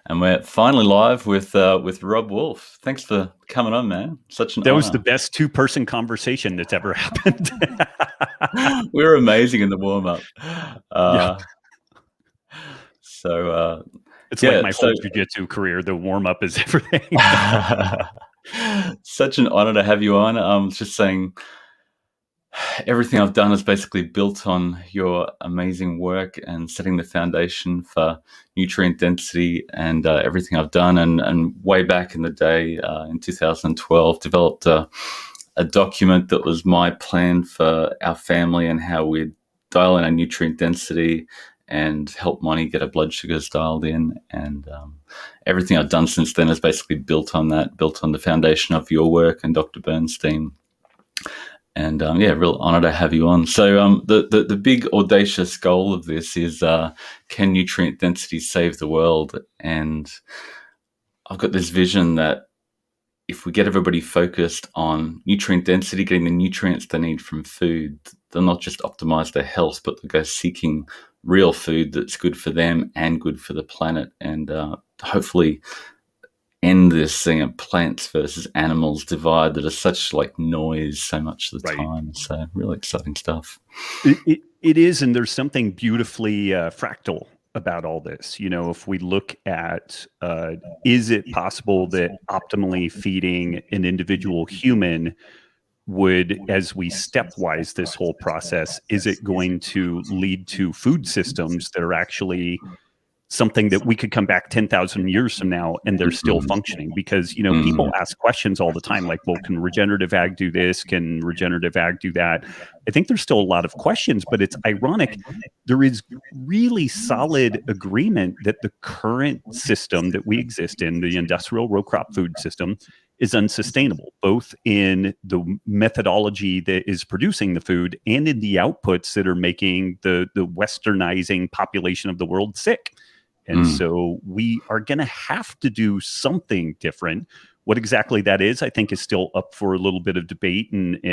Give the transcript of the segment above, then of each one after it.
And we're finally live with Robb Wolf. Thanks for coming on, man. Such an That was the honor. best two-person conversation that's ever happened. We were amazing in the warm up. Yeah. So It's like yeah, my so whole jujitsu career. The warm-up is everything. such an honor to have you on. Just saying, everything I've done is basically built on your amazing work and setting the foundation for nutrient density and everything I've done. And way back in the day, in 2012, developed a document that was my plan for our family and how we'd dial in our nutrient density and help Monty get our blood sugars dialed in. And everything I've done since then is basically built on that, built on the foundation of your work and Dr. Bernstein. And yeah, real honor to have you on. So the big audacious goal of this is can nutrient density save the world? And I've got this vision that if we get everybody focused on nutrient density, getting the nutrients they need from food, they'll not just optimize their health, but they'll go seeking real food that's good for them and good for the planet, and hopefully end this thing of plants versus animals divide that is such like noise so much of the Right. time. So really exciting stuff. It is, and there's something beautifully fractal about all this. If we look at, is it possible that optimally feeding an individual human would, as we stepwise this whole process, is it going to lead to food systems that are actually something that we could come back 10,000 years from now and they're still functioning? Because, people ask questions all the time like, well, can regenerative ag do this? Can regenerative ag do that? I think there's still a lot of questions, but it's ironic. There is really solid agreement that the current system that we exist in, the industrial row crop food system, is unsustainable, both in the methodology that is producing the food and in the outputs that are making the westernizing population of the world sick. And so we are going to have to do something different. What exactly that is, I think, is still up for a little bit of debate and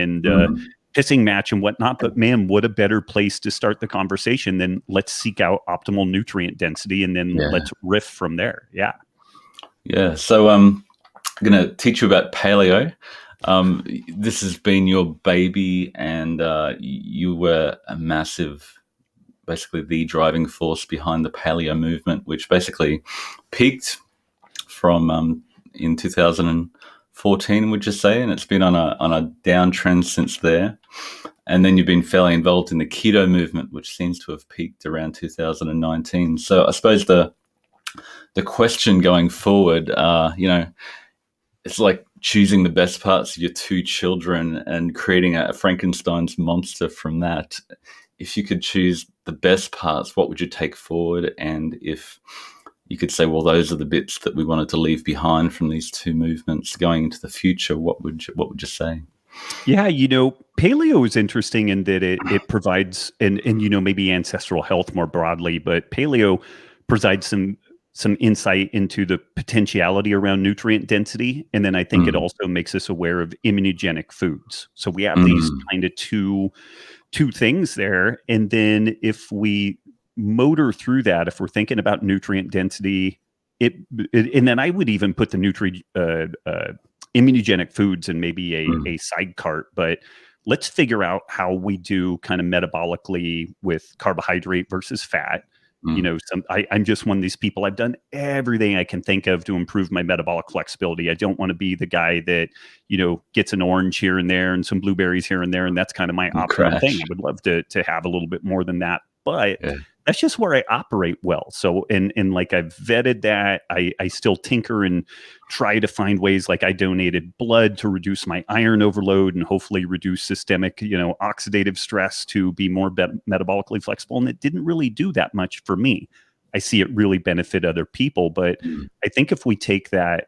pissing match and whatnot. But man, what a better place to start the conversation than let's seek out optimal nutrient density and then let's riff from there. Yeah. Yeah. So I'm going to teach you about paleo. This has been your baby, and you were a massive, basically the driving force behind the paleo movement, which basically peaked from in 2014, would you say? And it's been on a downtrend since there. And then you've been fairly involved in the keto movement, which seems to have peaked around 2019. So I suppose the question going forward, it's like choosing the best parts of your two children and creating a Frankenstein's monster from that. If you could choose the best parts, what would you take forward? And if you could say, well, those are the bits that we wanted to leave behind from these two movements going into the future, what would you say? Yeah, paleo is interesting in that it provides, and maybe ancestral health more broadly, but paleo provides some insight into the potentiality around nutrient density. And then I think it also makes us aware of immunogenic foods. So we have these kind of two things there. And then if we motor through that, if we're thinking about nutrient density, and then I would even put the immunogenic foods in maybe a side cart, but let's figure out how we do kind of metabolically with carbohydrate versus fat. I'm just one of these people. I've done everything I can think of to improve my metabolic flexibility. I don't want to be the guy that, gets an orange here and there and some blueberries here and there. And that's kind of my optimum thing. I would love to have a little bit more than that, but that's just where I operate well. So, and like I've vetted that. I still tinker and try to find ways. Like I donated blood to reduce my iron overload and hopefully reduce systemic, oxidative stress to be more metabolically flexible. And it didn't really do that much for me. I see it really benefit other people, but I think if we take that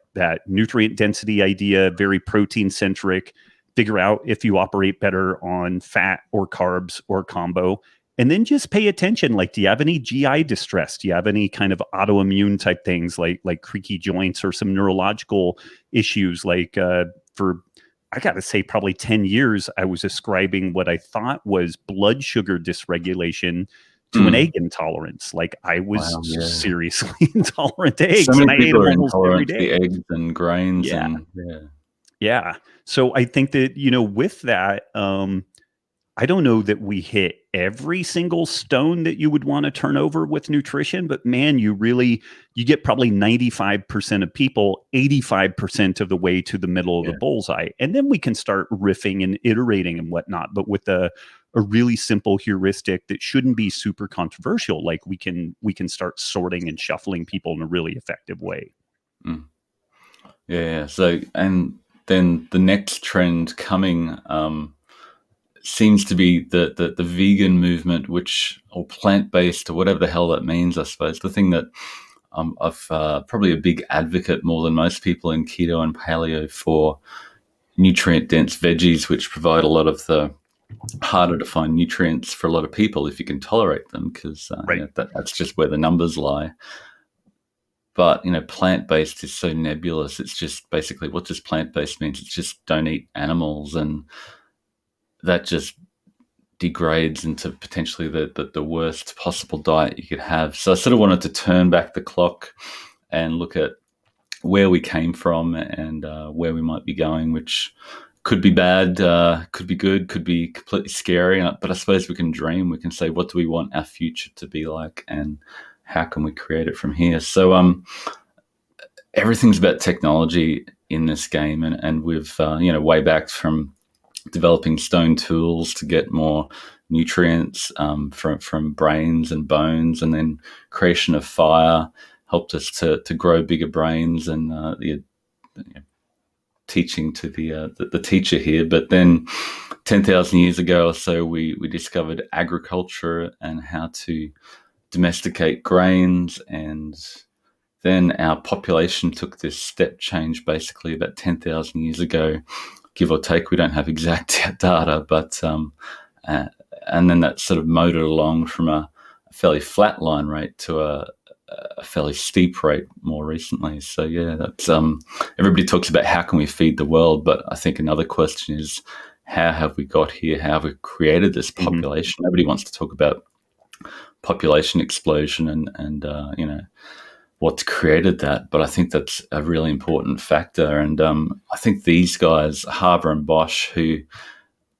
nutrient density idea, very protein centric, figure out if you operate better on fat or carbs or combo. And then just pay attention. Like, do you have any GI distress? Do you have any kind of autoimmune type things like creaky joints or some neurological issues? Like I got to say, probably 10 years, I was ascribing what I thought was blood sugar dysregulation to an Mm. egg intolerance. Like I was Wow, yeah. seriously intolerant to So eggs, many and I ate people them are almost every intolerant to the day. eggs and grains Yeah. and yeah. Yeah. So I think that, with that, I don't know that we hit every single stone that you would want to turn over with nutrition, but man, you get probably 95% of people 85% of the way to the middle of the Yeah. bullseye. And then we can start riffing and iterating and whatnot, but with a really simple heuristic that shouldn't be super controversial. Like we can start sorting and shuffling people in a really effective way. Mm. Yeah. So, and then the next trend coming seems to be the vegan movement, which, or plant based, or whatever the hell that means. I suppose the thing that I've probably a big advocate more than most people in keto and paleo for nutrient dense veggies, which provide a lot of the harder to find nutrients for a lot of people if you can tolerate them, because Right. that's just where the numbers lie. But plant based is so nebulous. It's just basically, what does plant based means? It's just don't eat animals, and that just degrades into potentially the worst possible diet you could have. So I sort of wanted to turn back the clock and look at where we came from and where we might be going, which could be bad, could be good, could be completely scary. But I suppose we can dream. We can say, what do we want our future to be like, and how can we create it from here? So everything's about technology in this game, and we've way back from developing stone tools to get more nutrients from brains and bones, and then creation of fire helped us to grow bigger brains, and the teaching to the teacher here. But then 10,000 years ago or so, we discovered agriculture and how to domesticate grains, and then our population took this step change basically about 10,000 years ago, give or take. We don't have exact data, but and then that sort of motored along from a fairly flat line rate to a fairly steep rate more recently. So yeah, that's everybody talks about how can we feed the world, but I think another question is, how have we got here? How have we created this population? Nobody wants to talk about population explosion and what's created that, but I think that's a really important factor. And I think these guys, Haber and Bosch, who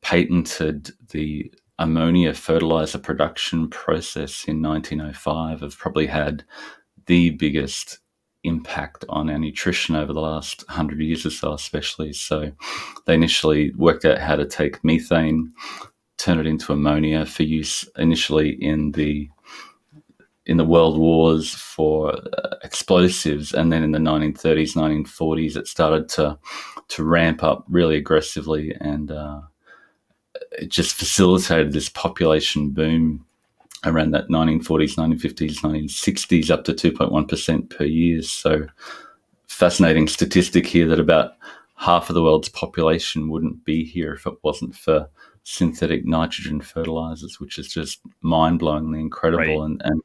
patented the ammonia fertilizer production process in 1905, have probably had the biggest impact on our nutrition over the last 100 years or so, especially. So they initially worked out how to take methane, turn it into ammonia for use initially in the world wars for explosives, and then in the 1930s, 1940s, it started to ramp up really aggressively, and it just facilitated this population boom around that 1940s, 1950s, 1960s, up to 2.1% per year. So fascinating statistic here that about half of the world's population wouldn't be here if it wasn't for synthetic nitrogen fertilizers, which is just mind-blowingly incredible. Right. And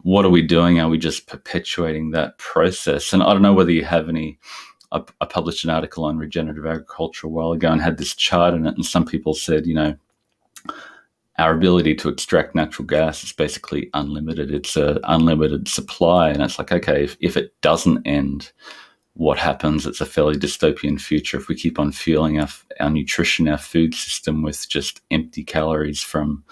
what are we doing? Are we just perpetuating that process? And I don't know whether you have any. I published an article on regenerative agriculture a while ago and had this chart in it, and some people said, our ability to extract natural gas is basically unlimited. It's an unlimited supply. And it's like, okay, if it doesn't end, what happens? It's a fairly dystopian future if we keep on fueling our nutrition, our food system with just empty calories from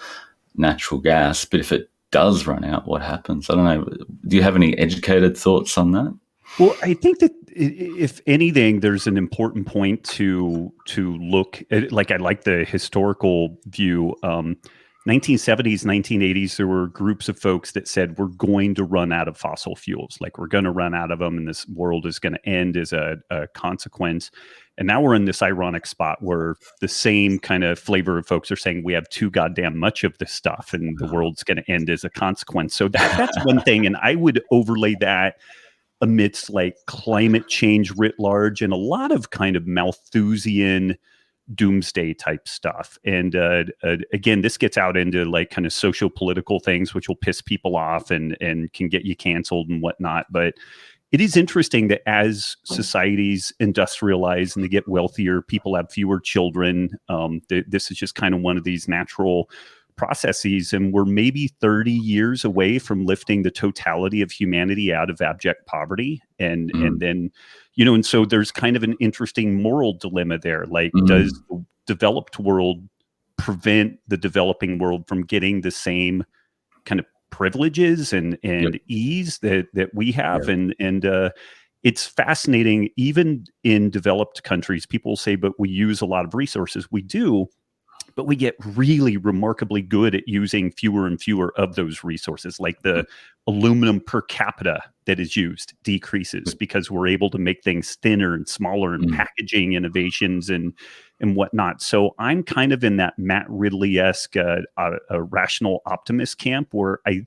natural gas. But if it does run out, what happens? I don't know. Do you have any educated thoughts on that? Well, I think that if anything, there's an important point to look at. Like, I like the historical view. 1970s, 1980s, there were groups of folks that said we're going to run out of fossil fuels. Like, we're going to run out of them, and this world is going to end as a consequence. And now we're in this ironic spot where the same kind of flavor of folks are saying we have too goddamn much of this stuff, and the world's going to end as a consequence. So that's one thing, and I would overlay that amidst like climate change writ large and a lot of kind of Malthusian doomsday type stuff. And again, this gets out into like kind of social political things, which will piss people off and can get you canceled and whatnot. But it is interesting that as societies industrialize and they get wealthier, people have fewer children. This is just kind of one of these natural processes, and we're maybe 30 years away from lifting the totality of humanity out of abject poverty. And then, and so there's kind of an interesting moral dilemma there. Like, does the developed world prevent the developing world from getting the same kind of privileges and ease that we have? And it's fascinating. Even in developed countries, people say, but we use a lot of resources. We do, but we get really remarkably good at using fewer and fewer of those resources. Like the aluminum per capita that is used decreases because we're able to make things thinner and smaller, and packaging innovations and whatnot. So I'm kind of in that Matt Ridley-esque a rational optimist camp, where I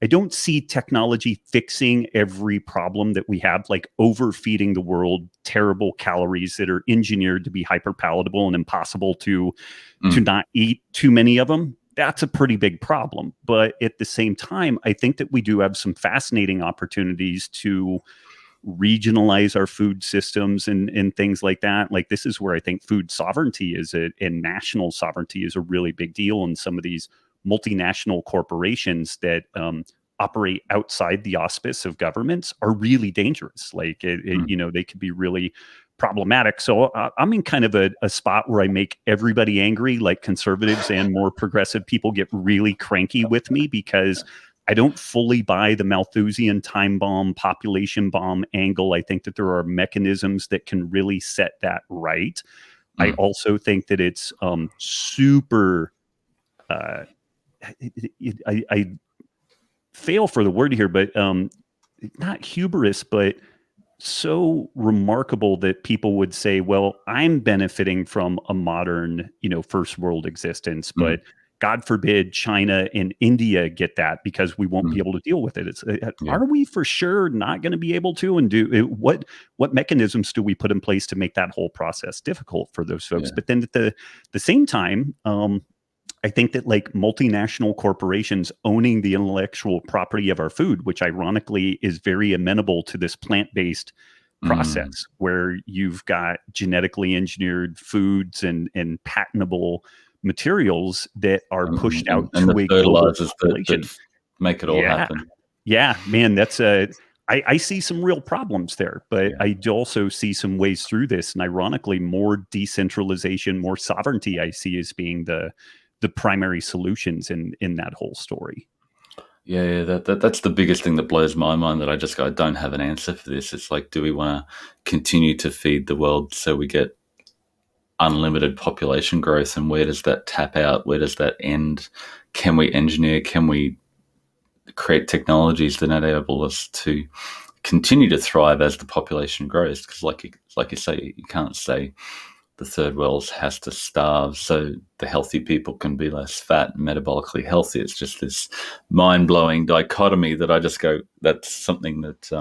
don't see technology fixing every problem that we have, like overfeeding the world terrible calories that are engineered to be hyper palatable and impossible to not eat too many of them. That's a pretty big problem. But at the same time, I think that we do have some fascinating opportunities to regionalize our food systems and things like that. Like, this is where I think food sovereignty and national sovereignty is a really big deal. And some of these multinational corporations that operate outside the auspice of governments are really dangerous. Like, they could be really problematic. So I'm in kind of a spot where I make everybody angry, like conservatives and more progressive people get really cranky with me, because I don't fully buy the Malthusian time bomb, population bomb angle. I think that there are mechanisms that can really set that right. I also think that it's super I fail for the word here, but not hubris, but so remarkable that people would say, well, I'm benefiting from a modern, first world existence, but God forbid China and India get that, because we won't be able to deal with it. Are we for sure not going to be able to? And what mechanisms do we put in place to make that whole process difficult for those folks? But then at the same time, I think that, like, multinational corporations owning the intellectual property of our food, which ironically is very amenable to this plant-based process, where you've got genetically engineered foods and patentable materials that are pushed out and to the a global fertilizers population. that make it all happen. Yeah, man, I see some real problems there, but I do also see some ways through this. And ironically, more decentralization, more sovereignty I see as being the primary solutions in that whole story. That's the biggest thing that blows my mind, that I don't have an answer for this. It's like, do we want to continue to feed the world so we get unlimited population growth, and where does that tap out? Where does that end? Can we engineer, can we create technologies that enable us to continue to thrive as the population grows? Because like you say, you can't say the third world has to starve so the healthy people can be less fat and metabolically healthy. It's just this mind-blowing dichotomy that I just go, that's something that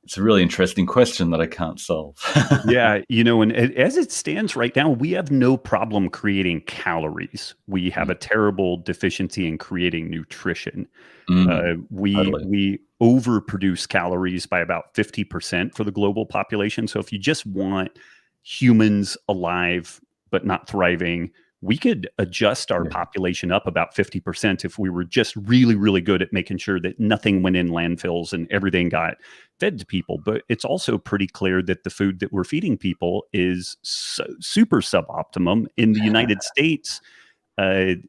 it's a really interesting question that I can't solve. And as it stands right now, we have no problem creating calories. We have a terrible deficiency in creating nutrition. Totally. We overproduce calories by about 50% for the global population. So if you just want humans alive but not thriving, we could adjust our population up about 50% if we were just really, really good at making sure that nothing went in landfills and everything got fed to people. But it's also pretty clear that the food that we're feeding people is super suboptimum. In the United States, the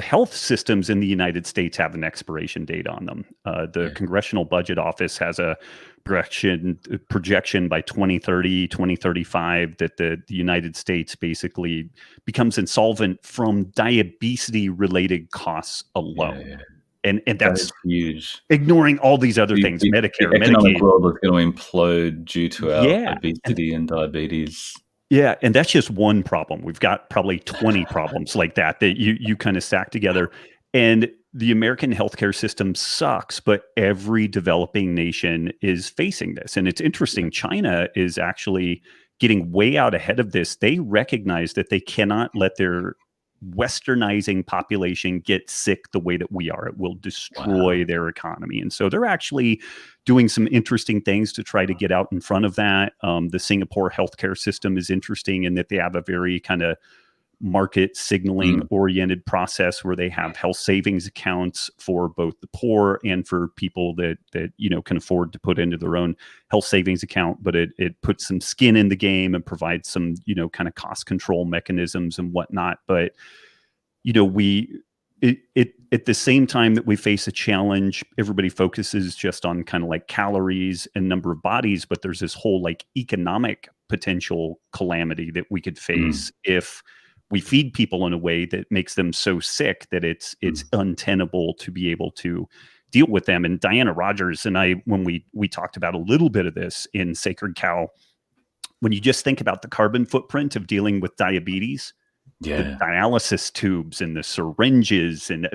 health systems in the United States have an expiration date on them. The Congressional Budget Office has a projection by 2030, 2035 that the United States basically becomes insolvent from diabetes-related costs alone. And that's huge. Ignoring all these other things, Medicare, the economic Medicaid. world is going to implode due to our obesity and diabetes. Yeah, and that's just one problem. We've got probably 20 problems like that you kind of stack together. And the American healthcare system sucks, but every developing nation is facing this. And it's interesting. China is actually getting way out ahead of this. They recognize that they cannot let their westernizing population get sick the way that we are. It will destroy their economy. And so they're actually doing some interesting things to try to get out in front of that. The Singapore healthcare system is interesting in that they have a very kind of market signaling oriented process where they have health savings accounts for both the poor and for people that can afford to put into their own health savings account. But it puts some skin in the game and provides some kind of cost control mechanisms and whatnot. But at the same time that we face a challenge, everybody focuses just on kind of like calories and number of bodies, but there's this whole like economic potential calamity that we could face if we feed people in a way that makes them so sick that it's untenable to be able to deal with them. And Diana Rogers and I, when we talked about a little bit of this in Sacred Cow, when you just think about the carbon footprint of dealing with diabetes, the dialysis tubes and the syringes and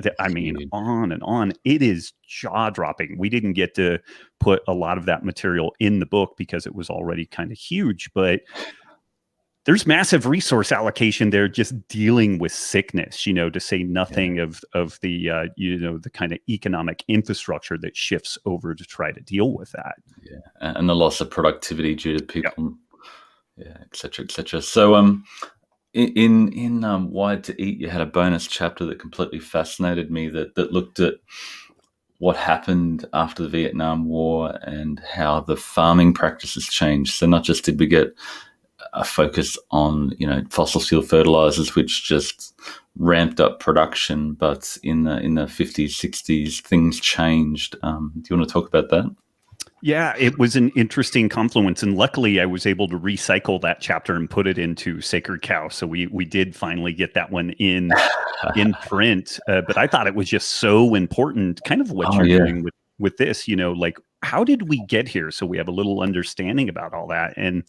on and on. It is jaw-dropping. We didn't get to put a lot of that material in the book because it was already kind of huge, but there's massive resource allocation there just dealing with sickness, to say nothing of the the kind of economic infrastructure that shifts over to try to deal with that. Yeah, and the loss of productivity due to people, et cetera, et cetera. So in Wired to Eat, you had a bonus chapter that completely fascinated me that looked at what happened after the Vietnam War and how the farming practices changed. So not just did we get a focus on fossil fuel fertilizers, which just ramped up production, but in the 50s, 60s, things changed. Do you want to talk about that? Yeah, it was an interesting confluence, and luckily I was able to recycle that chapter and put it into Sacred Cow. So we did finally get that one in print. But I thought it was just so important, kind of what you're doing with this. Like how did we get here? So we have a little understanding about all that. And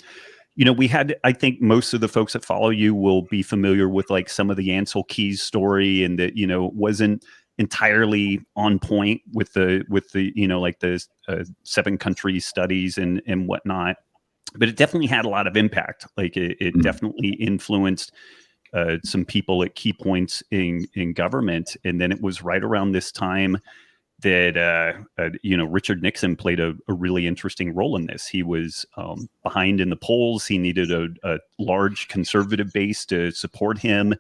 we had, I think most of the folks that follow you will be familiar with like some of the Ansel Keys story, and that wasn't entirely on point with the like the 7 country studies and whatnot, but it definitely had a lot of impact. Like it definitely influenced some people at key points in government. And then it was right around this time that Richard Nixon played a really interesting role in this. He was behind in the polls. He needed a large conservative base to support him.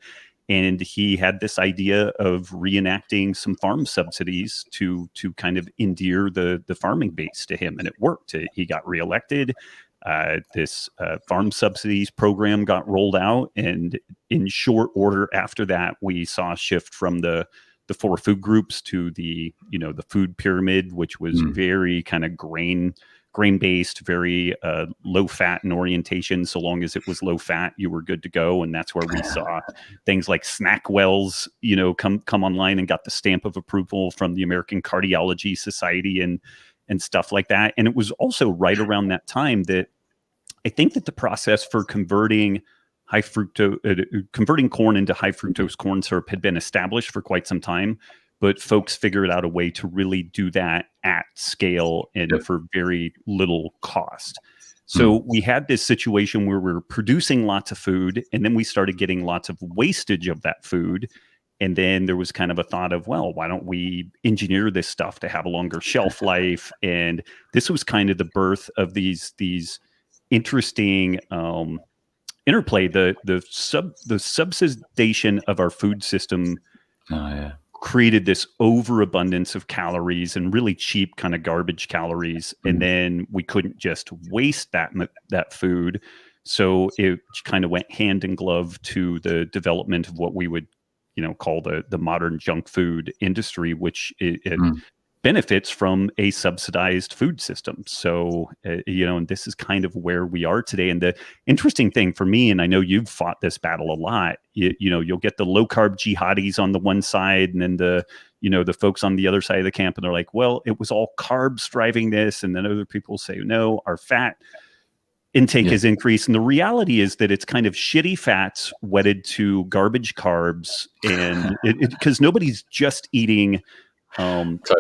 And he had this idea of reenacting some farm subsidies to kind of endear the farming base to him. And it worked. He got reelected. This farm subsidies program got rolled out. And in short order after that, we saw a shift from the 4 food groups to the food pyramid, which was very kind of grain-based, very low fat in orientation. So long as it was low fat, you were good to go. And that's where we saw things like Snackwells, come online and got the stamp of approval from the American Cardiology Society and stuff like that. And it was also right around that time that I think that the process for converting corn into high fructose corn syrup had been established for quite some time. But folks figured out a way to really do that at scale and for very little cost. So we had this situation where we were producing lots of food, and then we started getting lots of wastage of that food. And then there was kind of a thought of, well, why don't we engineer this stuff to have a longer shelf life? And this was kind of the birth of these interesting interplay. The subsidization of our food system created this overabundance of calories and really cheap kind of garbage calories. And then we couldn't just waste that food. So it kind of went hand in glove to the development of what we would, call the modern junk food industry, which it benefits from a subsidized food system. So, and this is kind of where we are today. And the interesting thing for me, and I know you've fought this battle a lot, you'll get the low carb jihadis on the one side, and then the folks on the other side of the camp, and they're like, well, it was all carbs driving this. And then other people say, no, our fat intake has increased. And the reality is that it's kind of shitty fats wedded to garbage carbs. And because nobody's just eating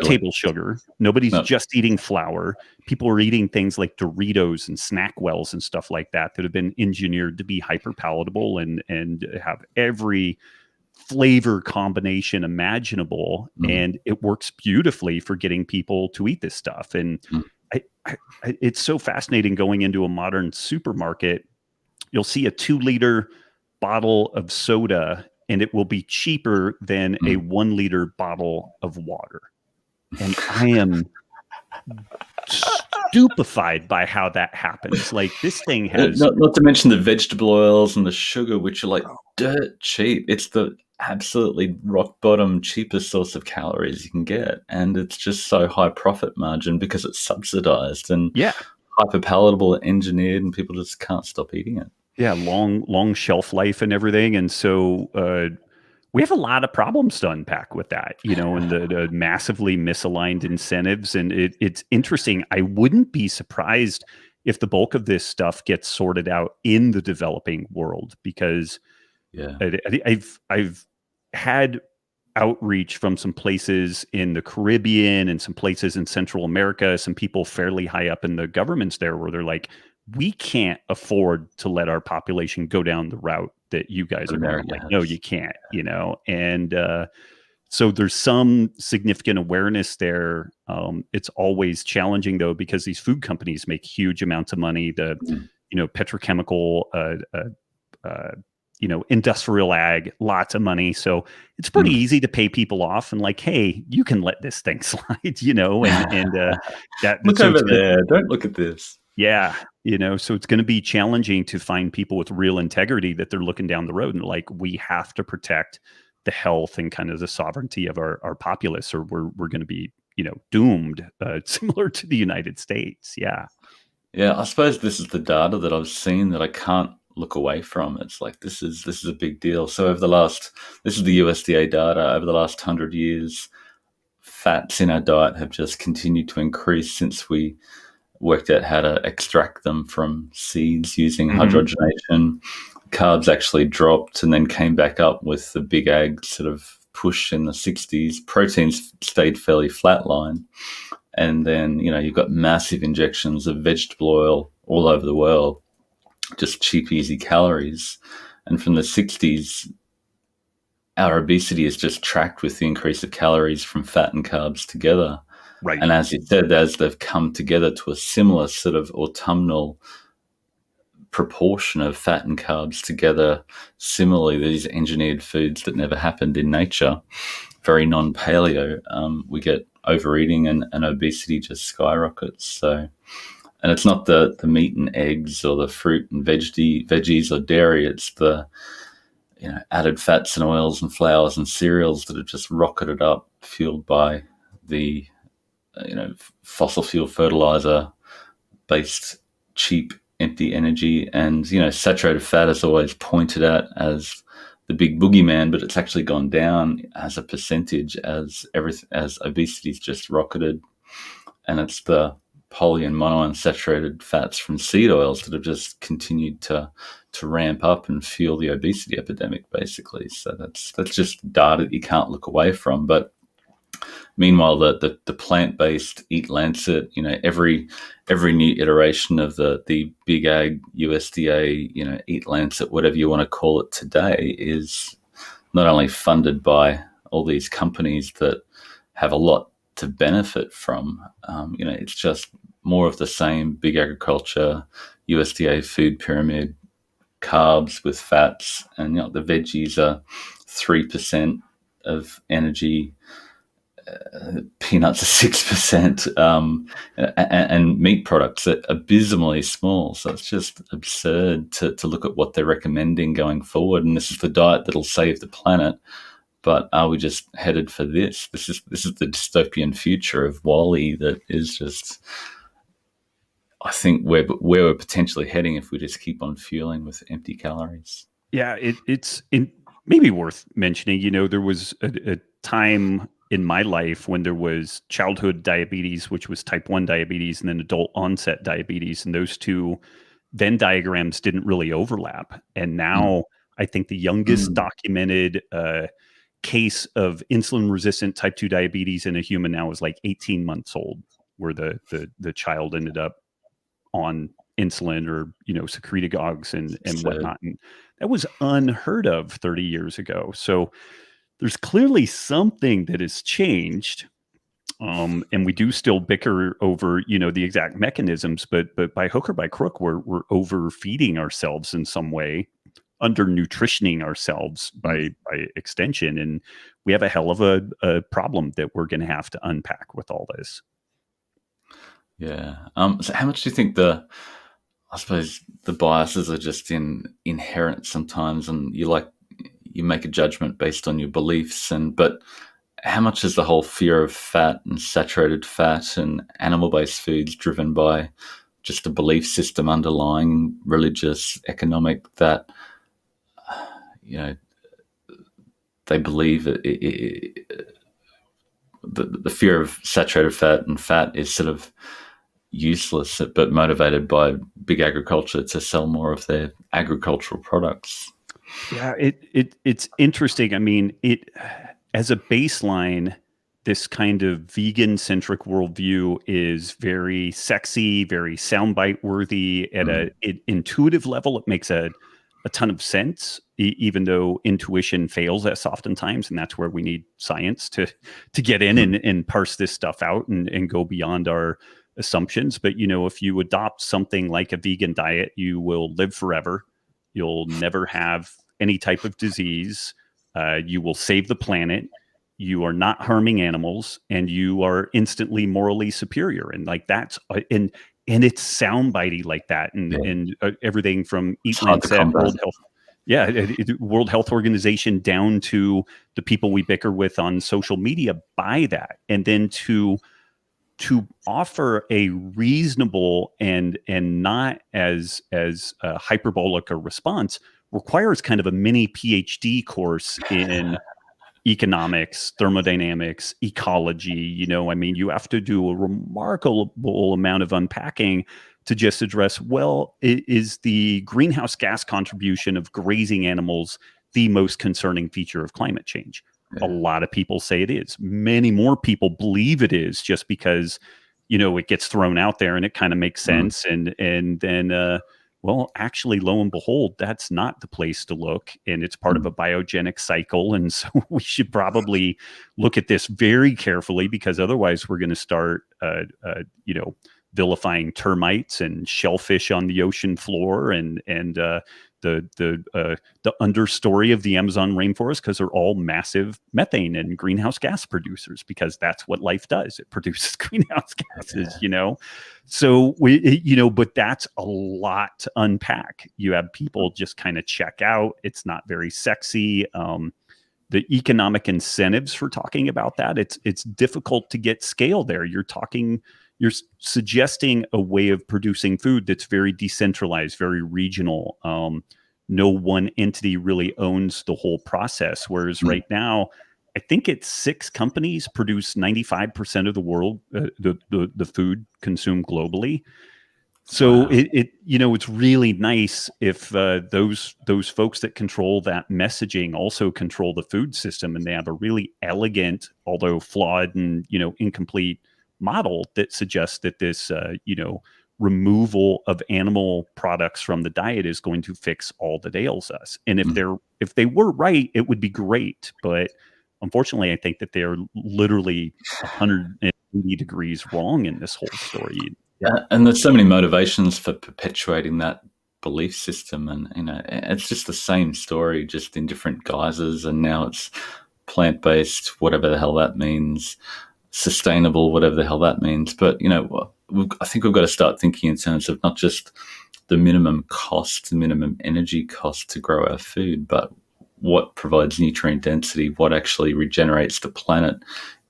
table sugar. Nobody's just eating flour. People are eating things like Doritos and Snackwells and stuff like that have been engineered to be hyper palatable and have every flavor combination imaginable. And it works beautifully for getting people to eat this stuff. And it's so fascinating going into a modern supermarket. You'll see a 2-liter bottle of soda and it will be cheaper than a Mm. 1 liter bottle of water. And I am stupefied by how that happens. Like, this thing has, Not to mention the vegetable oils and the sugar, which are like dirt cheap. It's the absolutely rock bottom cheapest source of calories you can get, and it's just so high profit margin because it's subsidized and yeah, hyper palatable, engineered, and people just can't stop eating it. yeah, long shelf life and everything. And so we have a lot of problems to unpack with that, and the massively misaligned incentives. And it's interesting. I wouldn't be surprised if the bulk of this stuff gets sorted out in the developing world, because Yeah, I've had outreach from some places in the Caribbean and some places in Central America, some people fairly high up in the governments there, where they're like, we can't afford to let our population go down the route that you guys but are going. I'm America like, no, has. you can't, and so there's some significant awareness there. It's always challenging though, because these food companies make huge amounts of money. The Mm. petrochemical industrial ag, lots of money. So it's pretty Mm. easy to pay people off and like, hey, you can let this thing slide, and Look so it's over gonna, there. Don't look at this. yeah, so it's going to be challenging to find people with real integrity that they're looking down the road and like, we have to protect the health and kind of the sovereignty of our populace, or we're going to be, doomed, similar to the United States. Yeah. Yeah, I suppose this is the data that I've seen that I can't look away from. It's like this is a big deal. So over the last, this is the USDA data, over the last 100 years, fats in our diet have just continued to increase since we worked out how to extract them from seeds using Hmm. hydrogenation. Carbs actually dropped and then came back up with the big ag sort of push in the 60s. Proteins stayed fairly flatline. And then, you've got massive injections of vegetable oil all over the world, just cheap, easy calories. And from the 60s, our obesity is just tracked with the increase of calories from fat and carbs together. Right. And as you said, as they've come together to a similar sort of autumnal proportion of fat and carbs together, similarly, these engineered foods that never happened in nature, very non paleo, we get overeating and obesity just skyrockets. So, and it's not the meat and eggs or the fruit and veggies or dairy, it's the added fats and oils and flours and cereals that have just rocketed up, fueled by the fossil fuel fertilizer based cheap empty energy. And saturated fat is always pointed at as the big boogeyman, but it's actually gone down as a percentage as obesity's just rocketed. And it's the poly and monounsaturated fats from seed oils that have just continued to ramp up and fuel the obesity epidemic, basically. So that's just data that you can't look away from. But meanwhile, the plant based Eat Lancet, every new iteration of the big ag USDA, Eat Lancet, whatever you want to call it today, is not only funded by all these companies that have a lot to benefit from. It's just more of the same: big agriculture, USDA food pyramid, carbs with fats, and the veggies are 3% of energy, peanuts are 6%, and meat products are abysmally small. So it's just absurd to look at what they're recommending going forward. And this is the diet that'll save the planet. But are we just headed for this? This is the dystopian future of Wall-E that is just, I think, where we're potentially heading if we just keep on fueling with empty calories. Yeah, it's maybe worth mentioning. There was a time in my life when there was childhood diabetes, which was type 1 diabetes, and then adult onset diabetes. And those two Venn diagrams didn't really overlap. And Mm. now I think the youngest Mm. documented case of insulin resistant type 2 diabetes in a human now is like 18 months old, where the child ended up on insulin or secretagogues and So whatnot, and that was unheard of 30 years ago. So there's clearly something that has changed, and we do still bicker over the exact mechanisms, but by hook or by crook we're overfeeding ourselves in some way. under nutritioning ourselves by extension. And we have a hell of a problem that we're going to have to unpack with all this. Yeah. So how much do you think I suppose the biases are just inherent sometimes, and you make a judgment based on your beliefs, but how much is the whole fear of fat and saturated fat and animal-based foods driven by just a belief system underlying religious, economic, that you know they believe the fear of saturated fat and fat is sort of useless, but motivated by big agriculture to sell more of their agricultural products. Yeah, it's interesting. I mean, as a baseline, this kind of vegan centric worldview is very sexy, very soundbite worthy. At Mm. an intuitive level, it makes a ton of sense, even though intuition fails us oftentimes, and that's where we need science to get in Mm. and parse this stuff out and go beyond our assumptions. But if you adopt something like a vegan diet, you will live forever. You'll never have any type of disease. You will save the planet. You are not harming animals, and you are instantly morally superior. And like that's and it's soundbitey like that, and Yeah. everything from It's Eat, hard Land, to Set, combat. World Health, yeah, World Health Organization, down to the people we bicker with on social media buy that, and then to offer a reasonable and not as hyperbolic a response requires kind of a mini PhD course in economics, thermodynamics, ecology. I mean, you have to do a remarkable amount of unpacking to just address, well, is the greenhouse gas contribution of grazing animals the most concerning feature of climate change? A Yeah. lot of people say it is. Many more people believe it is, just because it gets thrown out there and it kind of makes Mm. sense. And then well, actually, lo and behold, that's not the place to look. And it's part of Mm. a biogenic cycle. And so we should probably look at this very carefully, because otherwise we're going to start, vilifying termites and shellfish on the ocean floor, and the understory of the Amazon rainforest, because they're all massive methane and greenhouse gas producers, because that's what life does. It produces greenhouse gases, So but that's a lot to unpack. You have people just kind of check out. It's not very sexy. The economic incentives for talking about that, it's difficult to get scale there. You're suggesting a way of producing food that's very decentralized, very regional. No one entity really owns the whole process. Whereas Mm. right now, I think it's 6 companies produce 95% of the world, the food consumed globally. So Wow. it's really nice if those folks that control that messaging also control the food system, and they have a really elegant, although flawed and incomplete model that suggests that this removal of animal products from the diet is going to fix all that ails us. And Mm. if they were right, it would be great. But unfortunately, I think that they're literally 180 degrees wrong in this whole story. Yeah. And there's so many motivations for perpetuating that belief system, and it's just the same story, just in different guises. And now it's plant-based, whatever the hell that means, sustainable, whatever the hell that means. But I think we've got to start thinking in terms of not just the minimum cost, the minimum energy cost to grow our food, but what provides nutrient density, what actually regenerates the planet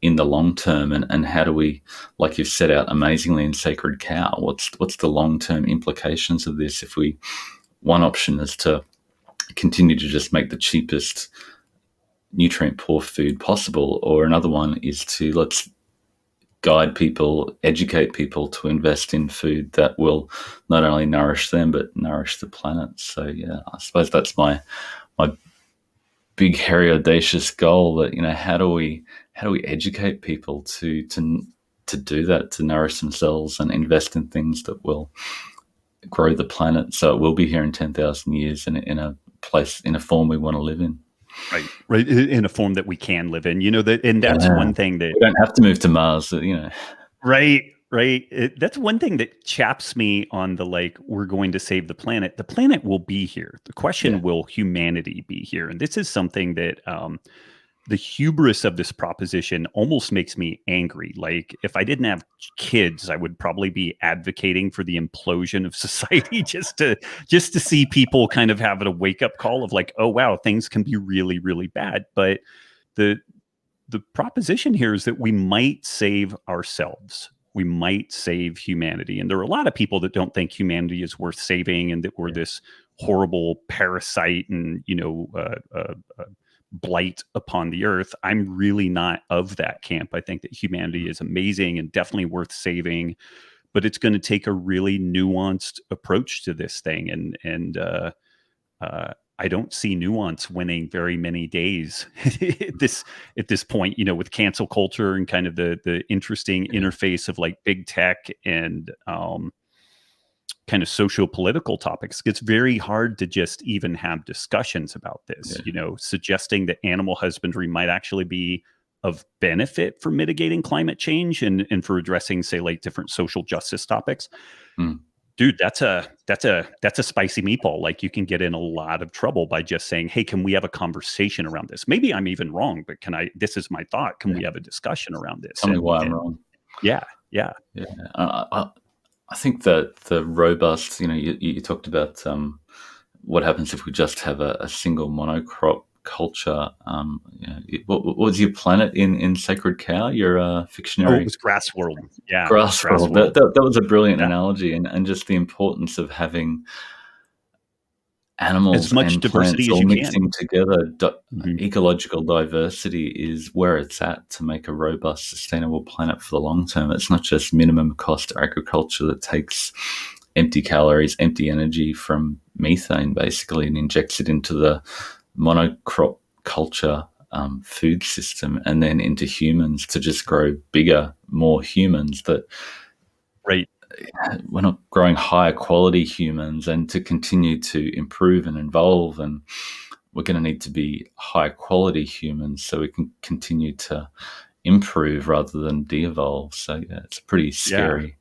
in the long term, and how do we, like you've set out amazingly in Sacred Cow, what's the long term implications of this? If one option is to continue to just make the cheapest nutrient poor food possible, or another one is to let's guide people, educate people to invest in food that will not only nourish them but nourish the planet. So yeah, I suppose that's my big, hairy, audacious goal. That how do we educate people to do that, to nourish themselves and invest in things that will grow the planet, so it will be here in 10,000 years in a place, in a form we want to live in. Right, in a form that we can live in. And that's Yeah, one thing that, we don't have to move to Mars. right. right? That's one thing that chaps me on the like, we're going to save the planet. The planet will be here. The Yeah. question, will humanity be here? And this is something that the hubris of this proposition almost makes me angry. Like, if I didn't have kids, I would probably be advocating for the implosion of society just to see people kind of have a wake up call of like, oh wow, things can be really, really bad. But the the proposition here is that we might save ourselves. We might save humanity. And there are a lot of people that don't think humanity is worth saving and that we're this horrible parasite and, blight upon the earth. I'm really not of that camp. I think that humanity is amazing and definitely worth saving, but it's going to take a really nuanced approach to this thing. I don't see nuance winning very many days at this point, with cancel culture and kind of the interesting interface of like big tech and kind of socio-political topics. It's very hard to just even have discussions about this, Yeah. suggesting that animal husbandry might actually be of benefit for mitigating climate change and for addressing, say, like different social justice topics. Mm. Dude, that's a spicy meatball. Like, you can get in a lot of trouble by just saying, "Hey, can we have a conversation around this?" Maybe I'm even wrong, but this is my thought. Can Yeah. we have a discussion around this? Tell me why I'm And wrong. yeah, yeah, Yeah. I think that the robust, you talked about what happens if we just have a single monocrop culture. What was your planet in Sacred Cow? Your oh, it fictionary was Grass World. Yeah, grass Grass world. World. That was a brilliant Yeah, analogy, and just the importance of having as animals much and plants diversity as all you can. mixing together. Mhm. Ecological diversity is where it's at to make a robust, sustainable planet for the long term. It's not just minimum cost agriculture that takes empty calories, empty energy from methane, basically, and injects it into the monocrop culture food system and then into humans to just grow bigger, more humans. That Right. we're not growing higher quality humans, and to continue to improve and evolve, and we're going to need to be high quality humans so we can continue to improve rather than de-evolve. So yeah, it's a pretty Yeah. scary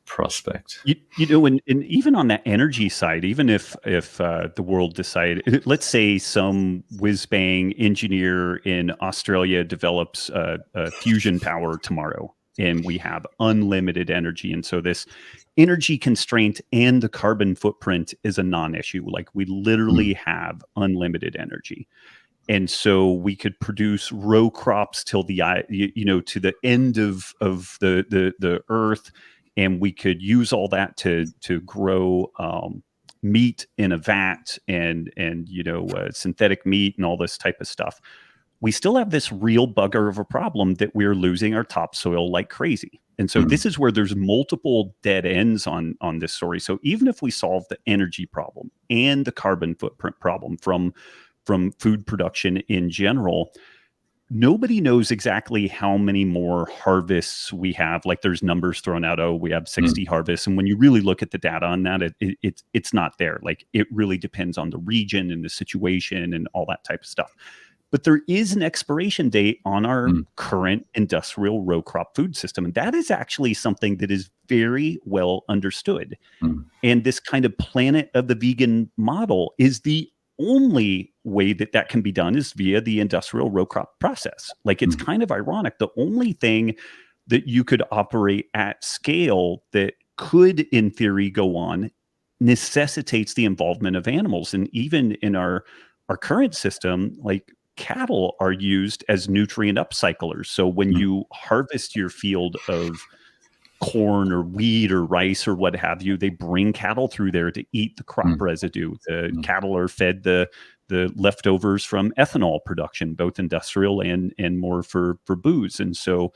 prospect. And even on that energy side, even if the world decided, let's say some whiz bang engineer in Australia develops fusion power tomorrow, and we have unlimited energy, and so this energy constraint and the carbon footprint is a non-issue. Like, we literally Mm, have unlimited energy. And so we could produce row crops till to the end of the earth, and we could use all that to grow meat in a vat and synthetic meat and all this type of stuff. We still have this real bugger of a problem that we're losing our topsoil like crazy. And so mm, this is where there's multiple dead ends on this story. So even if we solve the energy problem and the carbon footprint problem from food production in general, nobody knows exactly how many more harvests we have. Like, there's numbers thrown out. Oh, we have mm, 60 harvests, and when you really look at the data on that, it's not there. Like, it really depends on the region and the situation and all that type of stuff. But there is an expiration date on our mm, current industrial row crop food system, and that is actually something that is very well understood. mm, And this kind of planet of the vegan model is the only way that that can be done is via the industrial row crop process. Like, it's mm, kind of ironic. The only thing that you could operate at scale that could, in theory, go on necessitates the involvement of animals. And even in our current system, like, cattle are used as nutrient upcyclers. So when mm, you harvest your field of corn or wheat or rice or what have you, they bring cattle through there to eat the crop mm, residue. The mm, cattle are fed the leftovers from ethanol production, both industrial and more for booze. And so,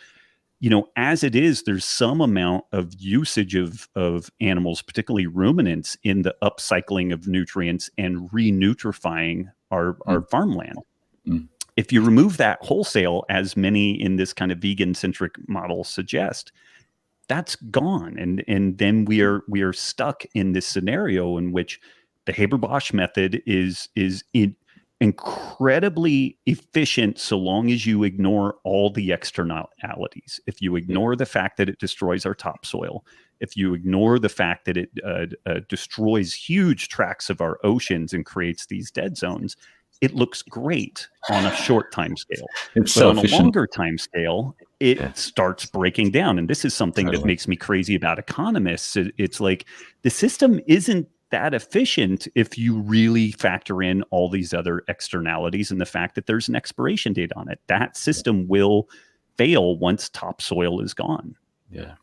as it is, there's some amount of usage of animals, particularly ruminants, in the upcycling of nutrients and renutrifying our mm, farmland. mm, If you remove that wholesale, as many in this kind of vegan centric model suggest, that's gone, and then we are stuck in this scenario in which the Haber Bosch method is incredibly efficient so long as you ignore all the externalities. If you ignore the fact that it destroys our topsoil, if you ignore the fact that it destroys huge tracts of our oceans and creates these dead zones, it looks great on a short time scale. It's But so on a efficient. longer time scale, it Yeah, starts breaking down. And this is something that totally. makes me crazy about economists. It's like the system isn't that efficient if you really factor in all these other externalities and the fact that there's an expiration date on it. That system will fail once topsoil is gone. Yeah.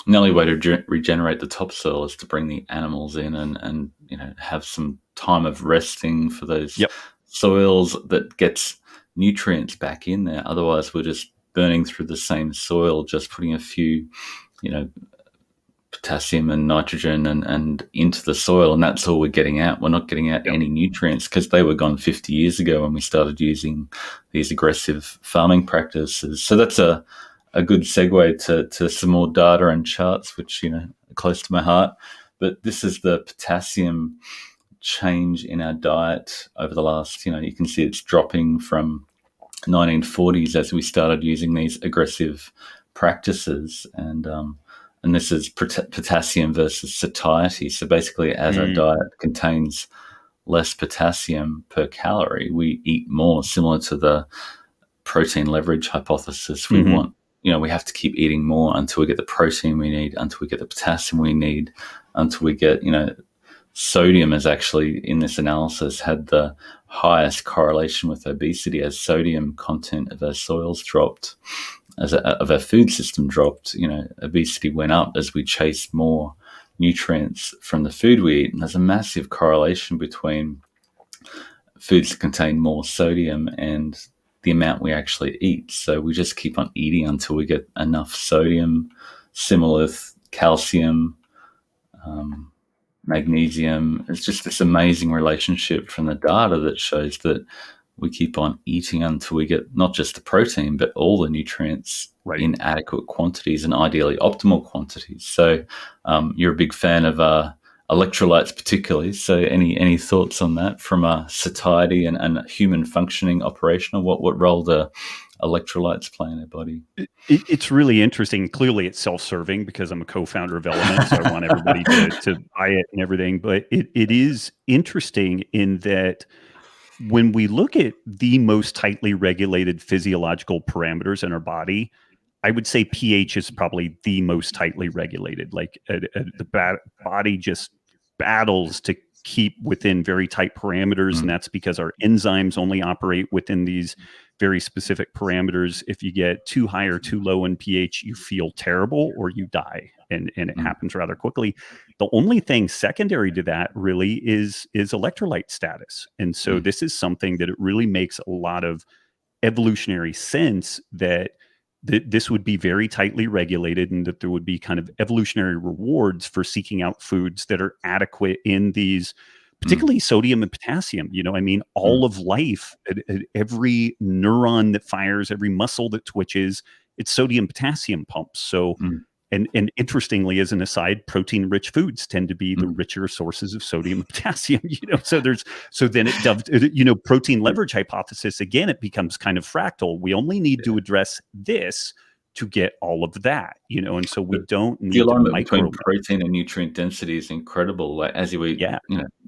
And the only way to regenerate the topsoil is to bring the animals in and have some time of resting for those Yep. soils that gets nutrients back in there. Otherwise, we're just burning through the same soil, just putting a few, you know, potassium and nitrogen and into the soil, and that's all we're getting out. We're not getting out Yep. any nutrients because they were gone 50 years ago when we started using these aggressive farming practices. So that's a good segue to some more data and charts, which are close to my heart. But this is the potassium change in our diet over the last, you can see it's dropping from 1940s as we started using these aggressive practices, and this is potassium versus satiety. So basically, as our Mm. diet contains less potassium per calorie, we eat more, similar to the protein leverage hypothesis. We Hmm. want, we have to keep eating more until we get the protein we need, until we get the potassium we need, until we get, sodium is actually in this analysis had the highest correlation with obesity as sodium content of our soils dropped, of our food system dropped. Obesity went up as we chased more nutrients from the food we eat. And there's a massive correlation between foods that contain more sodium and the amount we actually eat. So we just keep on eating until we get enough sodium, similar with calcium, magnesium. It's just this amazing relationship from the data that shows that we keep on eating until we get not just the protein, but all the nutrients Right. in adequate quantities and ideally optimal quantities. So you're a big fan of electrolytes particularly. So any thoughts on that from a satiety and human functioning operational? What role do electrolytes play in our body? It's really interesting. Clearly, it's self-serving because I'm a co-founder of Element, so I want everybody to buy it and everything. But it is interesting in that when we look at the most tightly regulated physiological parameters in our body, I would say pH is probably the most tightly regulated. Like the body just battles to keep within very tight parameters, and Mm, that's because our enzymes only operate within these very specific parameters. If you get too high or too low in pH, you feel terrible or you die, and it mm, happens rather quickly. The only thing secondary to that really is electrolyte status, and so mm, this is something that it really makes a lot of evolutionary sense that this would be very tightly regulated and that there would be kind of evolutionary rewards for seeking out foods that are adequate in these, mm, particularly sodium and potassium. I mean, mm, all of life, every neuron that fires, every muscle that twitches, it's sodium potassium pumps. So mm, and interestingly, as an aside, protein-rich foods tend to be the mm. richer sources of sodium and potassium. So then protein leverage hypothesis again. It becomes kind of fractal. We only need to address this to get all of that. And so we The, don't the need to alignment between micro. protein and nutrient density is incredible. Like as you eat, Yeah,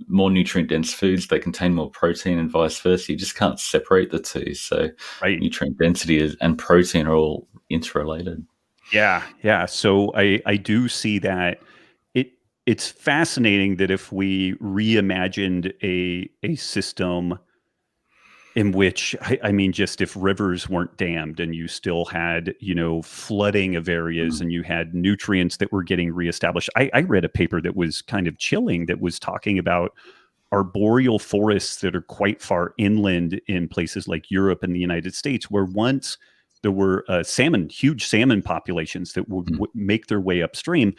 more nutrient dense foods, they contain more protein and vice versa. You just can't separate the two. So right. nutrient density and protein are all interrelated. Yeah, yeah. So I do see that it it's fascinating that if we reimagined a system in which I mean, just if rivers weren't dammed and you still had, flooding of areas Mm, and you had nutrients that were getting reestablished. I read a paper that was kind of chilling that was talking about arboreal forests that are quite far inland in places like Europe and the United States, where once there were huge salmon populations that would mm, make their way upstream.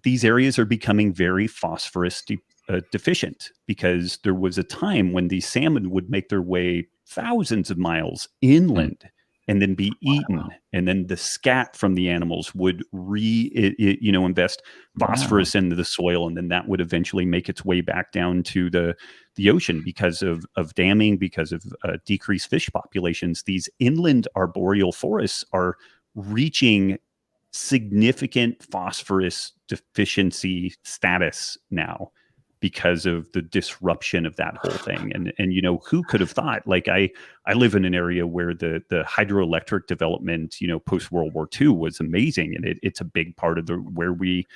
These areas are becoming very phosphorus deficient because there was a time when these salmon would make their way thousands of miles mm, inland. and then be eaten, and then the scat from the animals would invest Wow. phosphorus into the soil, and then that would eventually make its way back down to the ocean because of damming, because of decreased fish populations. These inland arboreal forests are reaching significant phosphorus deficiency status now because of the disruption of that whole thing. And who could have thought? Like I live in an area where the hydroelectric development, post World War II was amazing, and it's a big part of the where we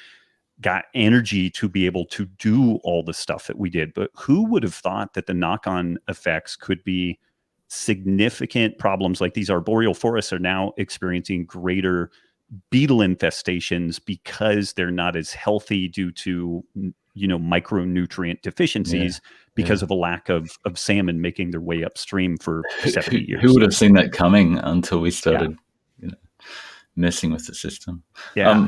got energy to be able to do all the stuff that we did. But who would have thought that the knock-on effects could be significant problems? Like, these arboreal forests are now experiencing greater beetle infestations because they're not as healthy due to micronutrient Yeah. deficiencies Yeah. because of a lack of salmon making their way upstream for Who, 70 who years. would have seen that coming until we Yeah. started, you know, messing with the system? Yeah.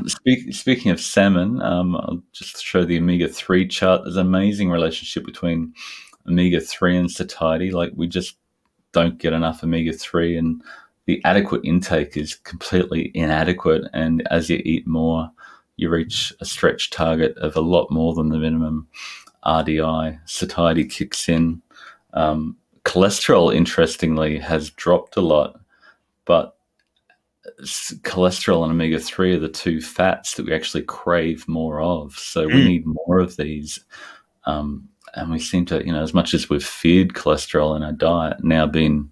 Speaking of salmon, I'll just show the omega-3 chart. There's an amazing relationship between omega-3 and satiety. Like, we just don't get enough omega-3, and the adequate intake is completely inadequate. And as you eat more, you reach a stretch target of a lot more than the minimum RDI. Satiety kicks in. Cholesterol, interestingly, has dropped a lot, but cholesterol and omega-3 are the two fats that we actually crave more of. So we Mm. need more of these. And we seem to, as much as we've feared cholesterol in our diet, now been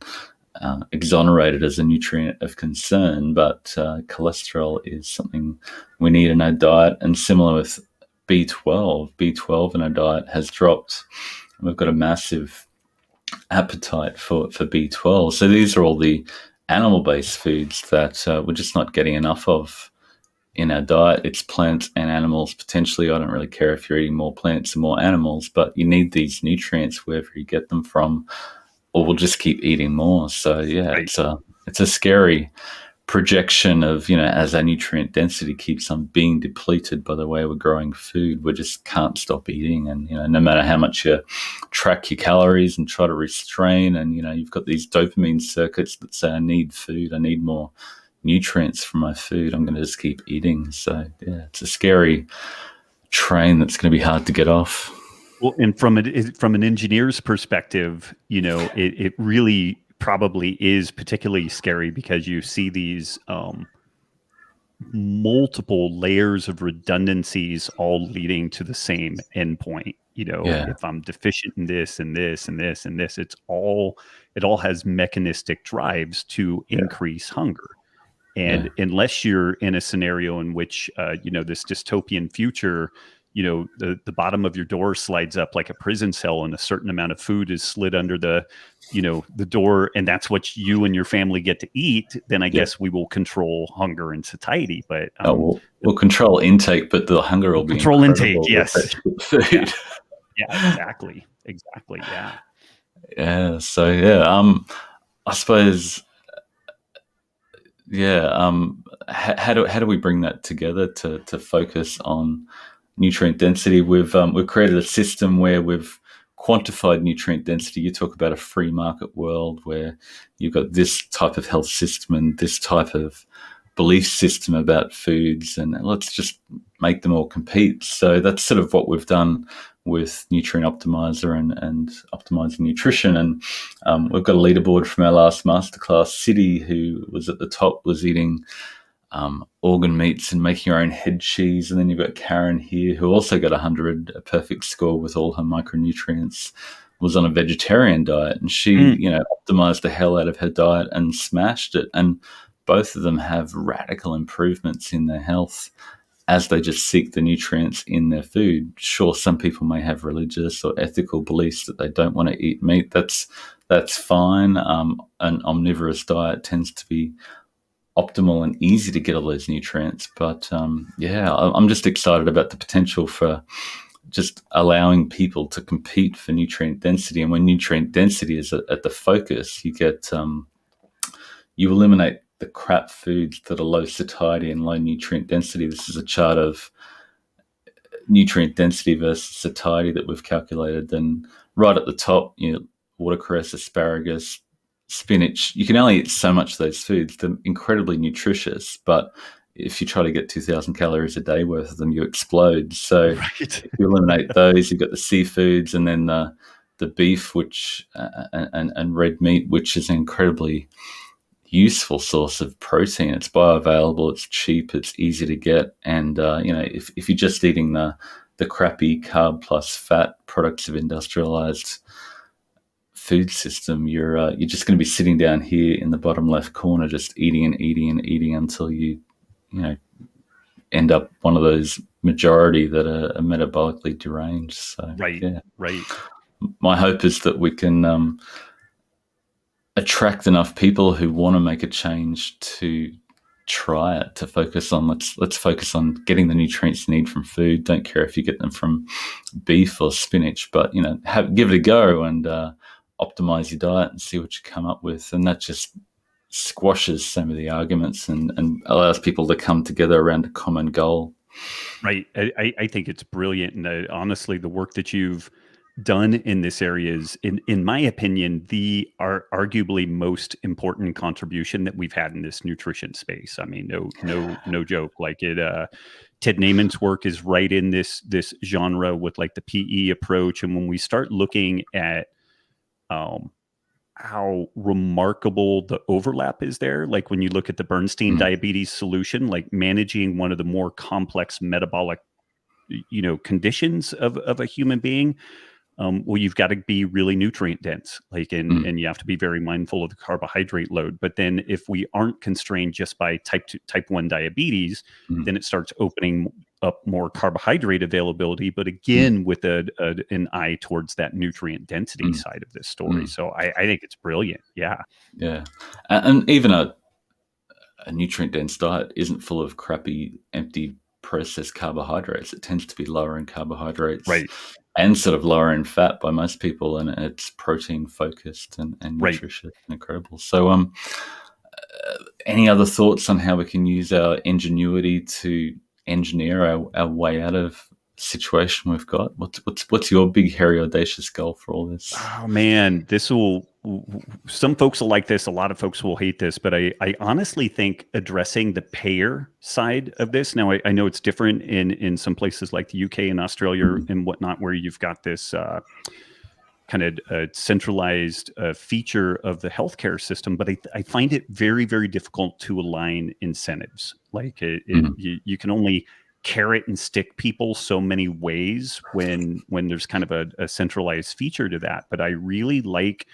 exonerated as a nutrient of concern, but cholesterol is something we need in our diet. And similar with B12 in our diet has dropped. We've got a massive appetite for B12. So these are all the animal-based foods that we're just not getting enough of in our diet. It's plants and animals potentially. I don't really care if you're eating more plants or more animals, but you need these nutrients wherever you get them from, or we'll just keep eating more. So yeah, Right. it's a scary projection of, as our nutrient density keeps on being depleted by the way we're growing food, we just can't stop eating. And no matter how much you track your calories and try to restrain, and you've got these dopamine circuits that say, I need food, I need more nutrients from my food, I'm going to just keep eating. So yeah, it's a scary train that's going to be hard to get off. Well, and from an engineer's perspective, it really probably is particularly scary because you see these multiple layers of redundancies all leading to the same endpoint. Yeah. If I'm deficient in this and this and this and this, it all has mechanistic drives to Yeah. increase hunger. Yeah. And unless you're in a scenario in which, this dystopian future, the bottom of your door slides up like a prison cell and a certain amount of food is slid under the door, and that's what you and your family get to eat, then I Yeah. guess we will control hunger and satiety. But Oh, we'll control intake, but the hunger will be control intake, incredible with that yes. cheap Yeah. food. Yeah, exactly. Yeah. Yeah. So yeah, I suppose, yeah. How do we bring that together to focus on nutrient density? We've created a system where we've quantified nutrient density. You talk about a free market world where you've got this type of health system and this type of belief system about foods, and let's just make them all compete. So that's sort of what we've done with Nutrient Optimizer and optimizing nutrition. And we've got a leaderboard from our last masterclass. City, who was at the top, was eating organ meats and making her own head cheese. And then you've got Karen here, who also got 100, a perfect score with all her micronutrients, was on a vegetarian diet. And she, Mm. optimized the hell out of her diet and smashed it. And both of them have radical improvements in their health as they just seek the nutrients in their food. Sure, some people may have religious or ethical beliefs that they don't want to eat meat. That's fine. An omnivorous diet tends to be optimal and easy to get all those nutrients. But yeah, I'm just excited about the potential for just allowing people to compete for nutrient density. And when nutrient density is at the focus, you eliminate the crap foods that are low satiety and low nutrient density. This is a chart of nutrient density versus satiety that we've calculated. Then right at the top, watercress, asparagus, spinach, you can only eat so much of those foods. They're incredibly nutritious, but if you try to get 2,000 calories a day worth of them, you explode. So Right. if you eliminate those, you've got the seafoods, and then the beef, which and red meat, which is an incredibly useful source of protein. It's bioavailable, it's cheap, it's easy to get, and if you're just eating the crappy carb plus fat products of industrialized food system, you're just going to be sitting down here in the bottom left corner, just eating and eating and eating until you know end up one of those majority that are metabolically deranged. So Right. yeah, Right. my hope is that we can attract enough people who want to make a change to try it, to focus on let's focus on getting the nutrients you need from food. Don't care if you get them from beef or spinach, but give it a go and optimize your diet and see what you come up with. And that just squashes some of the arguments and allows people to come together around a common goal. Right. I think it's brilliant. And honestly, the work that you've done in this area is, in my opinion, the are arguably most important contribution that we've had in this nutrition space. I mean, no joke. Like Ted Naiman's work is right in this genre with like the PE approach. And when we start looking at um, how remarkable the overlap is there, like when you look at the Bernstein Mm, diabetes solution, like managing one of the more complex metabolic conditions of a human being, well, you've got to be really nutrient dense, like, mm, and you have to be very mindful of the carbohydrate load. But then if we aren't constrained just by type 1 diabetes, mm, then it starts opening up more carbohydrate availability, but mm, again with an eye towards that nutrient density mm, side of this story. mm. So I think it's brilliant. Yeah. Yeah, and even a nutrient dense diet isn't full of crappy, empty, processed carbohydrates. It tends to be lower in carbohydrates Right. and sort of lower in fat by most people, and it's protein focused and Right. nutritious and incredible. So, any other thoughts on how we can use our ingenuity to engineer our way out of the situation we've got? What's your big, hairy, audacious goal for all this? Oh man, this will. Some folks will like this. A lot of folks will hate this, but I honestly think addressing the payer side of this. Now, I know it's different in some places like the UK and Australia Mm, and whatnot, where you've got this kind of centralized feature of the healthcare system. But I find it very, very difficult to align incentives. Like mm, you can only carrot and stick people so many ways when there's kind of a centralized feature to that. But I really like,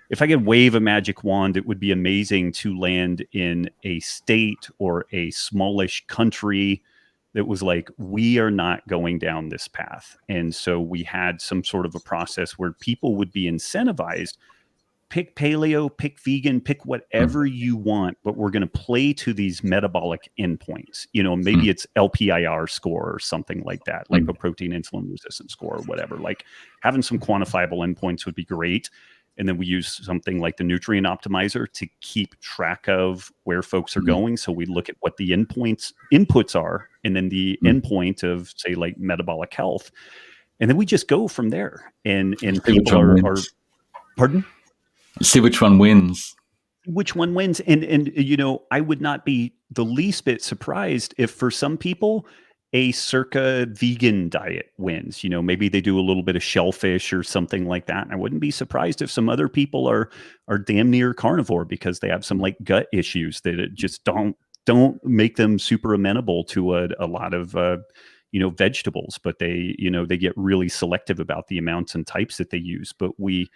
if I could wave a magic wand, it would be amazing to land in a state or a smallish country that was like, we are not going down this path. And so we had some sort of a process where people would be incentivized: pick paleo, pick vegan, pick mm, whatever you want, but we're going to play to these metabolic endpoints. mm, Maybe it's LPIR score or something like that, mm, lipoprotein insulin resistance score or whatever. Like, having some quantifiable endpoints would be great. And then we use something like the nutrient optimizer to keep track of where folks are mm, going. So we look at what the inputs are, and then the mm. endpoint of, say, like metabolic health. And then we just go from there. And See which people one are wins. pardon? See which one wins. Which one wins? And I would not be the least bit surprised if for some people a circa vegan diet wins. Maybe they do a little bit of shellfish or something like that. And I wouldn't be surprised if some other people are damn near carnivore because they have some like gut issues that it just don't make them super amenable to a lot of vegetables, but they get really selective about the amounts and types that they use. But we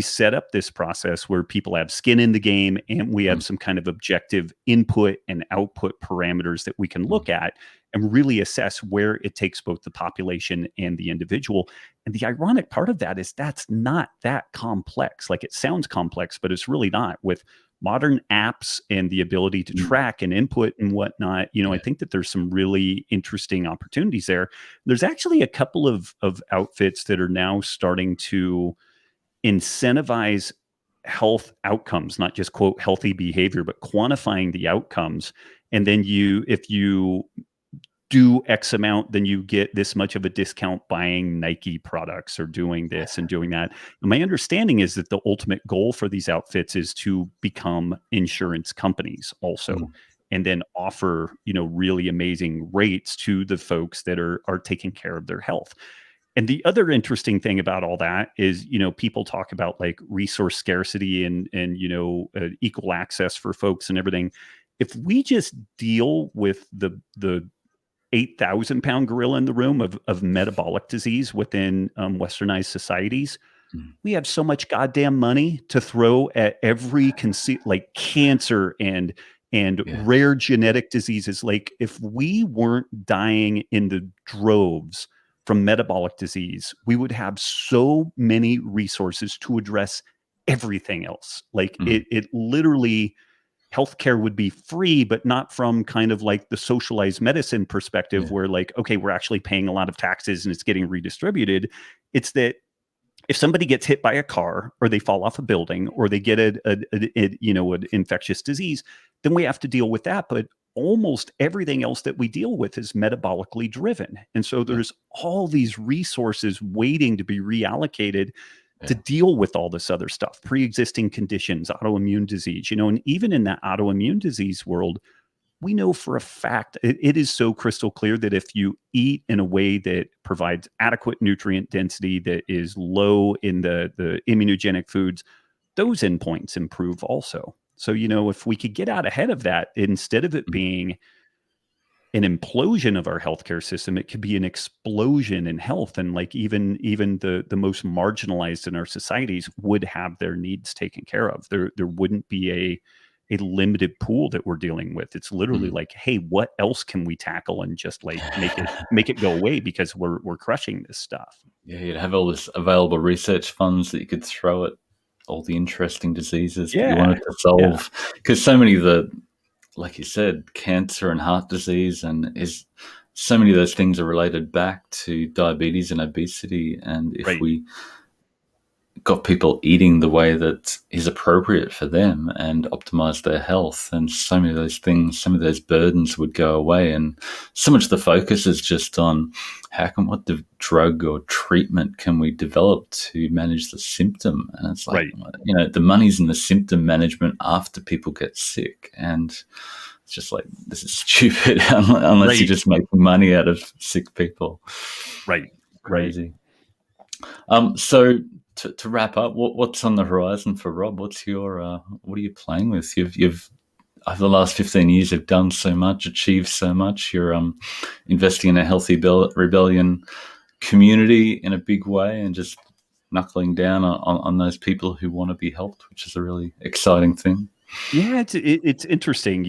set up this process where people have skin in the game, and we have Mm, some kind of objective input and output parameters that we can mm, look at and really assess where it takes both the population and the individual. And the ironic part of that is that's not that complex. Like, it sounds complex, but it's really not. With modern apps and the ability to mm. track and input and whatnot, I Yeah. think that there's some really interesting opportunities there. There's actually a couple of outfits that are now starting to incentivize health outcomes, not just quote healthy behavior, but quantifying the outcomes. And then if you do X amount, then you get this much of a discount buying Nike products or doing this and doing that. And my understanding is that the ultimate goal for these outfits is to become insurance companies also, and then offer, really amazing rates to the folks that are taking care of their health. And the other interesting thing about all that is, people talk about like resource scarcity and equal access for folks and everything. If we just deal with the 8,000-pound gorilla in the room of metabolic disease within westernized societies, we have so much goddamn money to throw at every like cancer and rare genetic diseases. Like if we weren't dying in the droves from metabolic disease, we would have so many resources to address everything else. Like it literally, healthcare would be free, but not from kind of like the socialized medicine perspective where like, okay, we're actually paying a lot of taxes and it's getting redistributed. It's that if somebody gets hit by a car or they fall off a building or they get an infectious disease, then we have to deal with that. But almost everything else that we deal with is metabolically driven. And so there's all these resources waiting to be reallocated to deal with all this other stuff, pre-existing conditions, autoimmune disease, and even in that autoimmune disease world, we know for a fact it is so crystal clear that if you eat in a way that provides adequate nutrient density, that is low in the immunogenic foods, those endpoints improve also. So, if we could get out ahead of that, instead of it being an implosion of our healthcare system, it could be an explosion in health. And like even the most marginalized in our societies would have their needs taken care of. There wouldn't be a limited pool that we're dealing with. It's literally like, hey, what else can we tackle and just like make it go away because we're crushing this stuff. Yeah, you'd have all this available research funds that you could throw at all the interesting diseases that you wanted to solve. Because so many of the, like you said, cancer and heart disease so many of those things are related back to diabetes and obesity. And if we got people eating the way that is appropriate for them and optimize their health, and so many of those things, some of those burdens would go away. And so much of the focus is just on what the drug or treatment can we develop to manage the symptom. And it's like, the money's in the symptom management after people get sick. And it's just like, this is stupid unless you're just making money out of sick people. Right. Crazy. So to wrap up, what's on the horizon for Rob? What are you playing with? You've over the last 15 years, you've done so much, achieved so much. You're investing in a healthy rebellion community in a big way, and just knuckling down on those people who want to be helped, which is a really exciting thing. Yeah, it's interesting.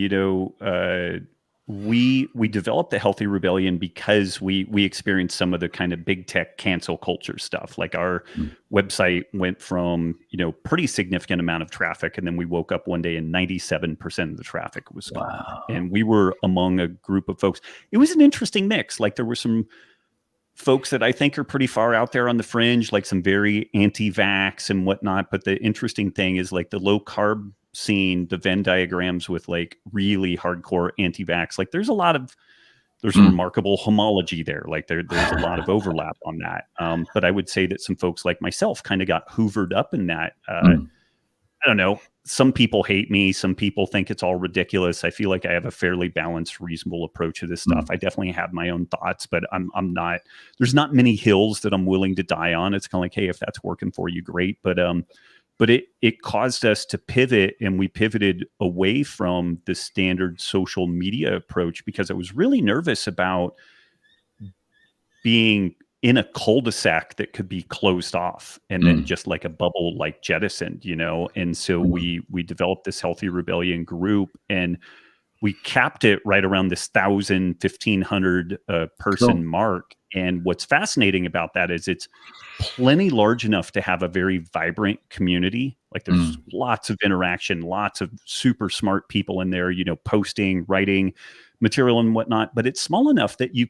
We developed the Healthy Rebellion because we experienced some of the kind of big tech cancel culture stuff. Like our website went from, pretty significant amount of traffic. And then we woke up one day and 97% of the traffic was gone. Wow. And we were among a group of folks. It was an interesting mix. Like there were some folks that I think are pretty far out there on the fringe, like some very anti-vax and whatnot. But the interesting thing is like the low carb scene, the Venn diagrams with like really hardcore anti-vax, like there's a remarkable homology there. Like there's a lot of overlap on that. But I would say that some folks like myself kind of got hoovered up in that. I don't know. Some people hate me. Some people think it's all ridiculous. I feel like I have a fairly balanced, reasonable approach to this stuff. I definitely have my own thoughts, but I'm not, there's not many hills that I'm willing to die on. It's kind of like, hey, if that's working for you, great. But it caused us to pivot, and we pivoted away from the standard social media approach because I was really nervous about being in a cul-de-sac that could be closed off and then just like a bubble, like jettisoned, And so we developed this Healthy Rebellion group, and we capped it right around this 1,000, 1,500 person mark. And what's fascinating about that is it's plenty large enough to have a very vibrant community. Like there's lots of interaction, lots of super smart people in there, posting, writing material and whatnot, but it's small enough that you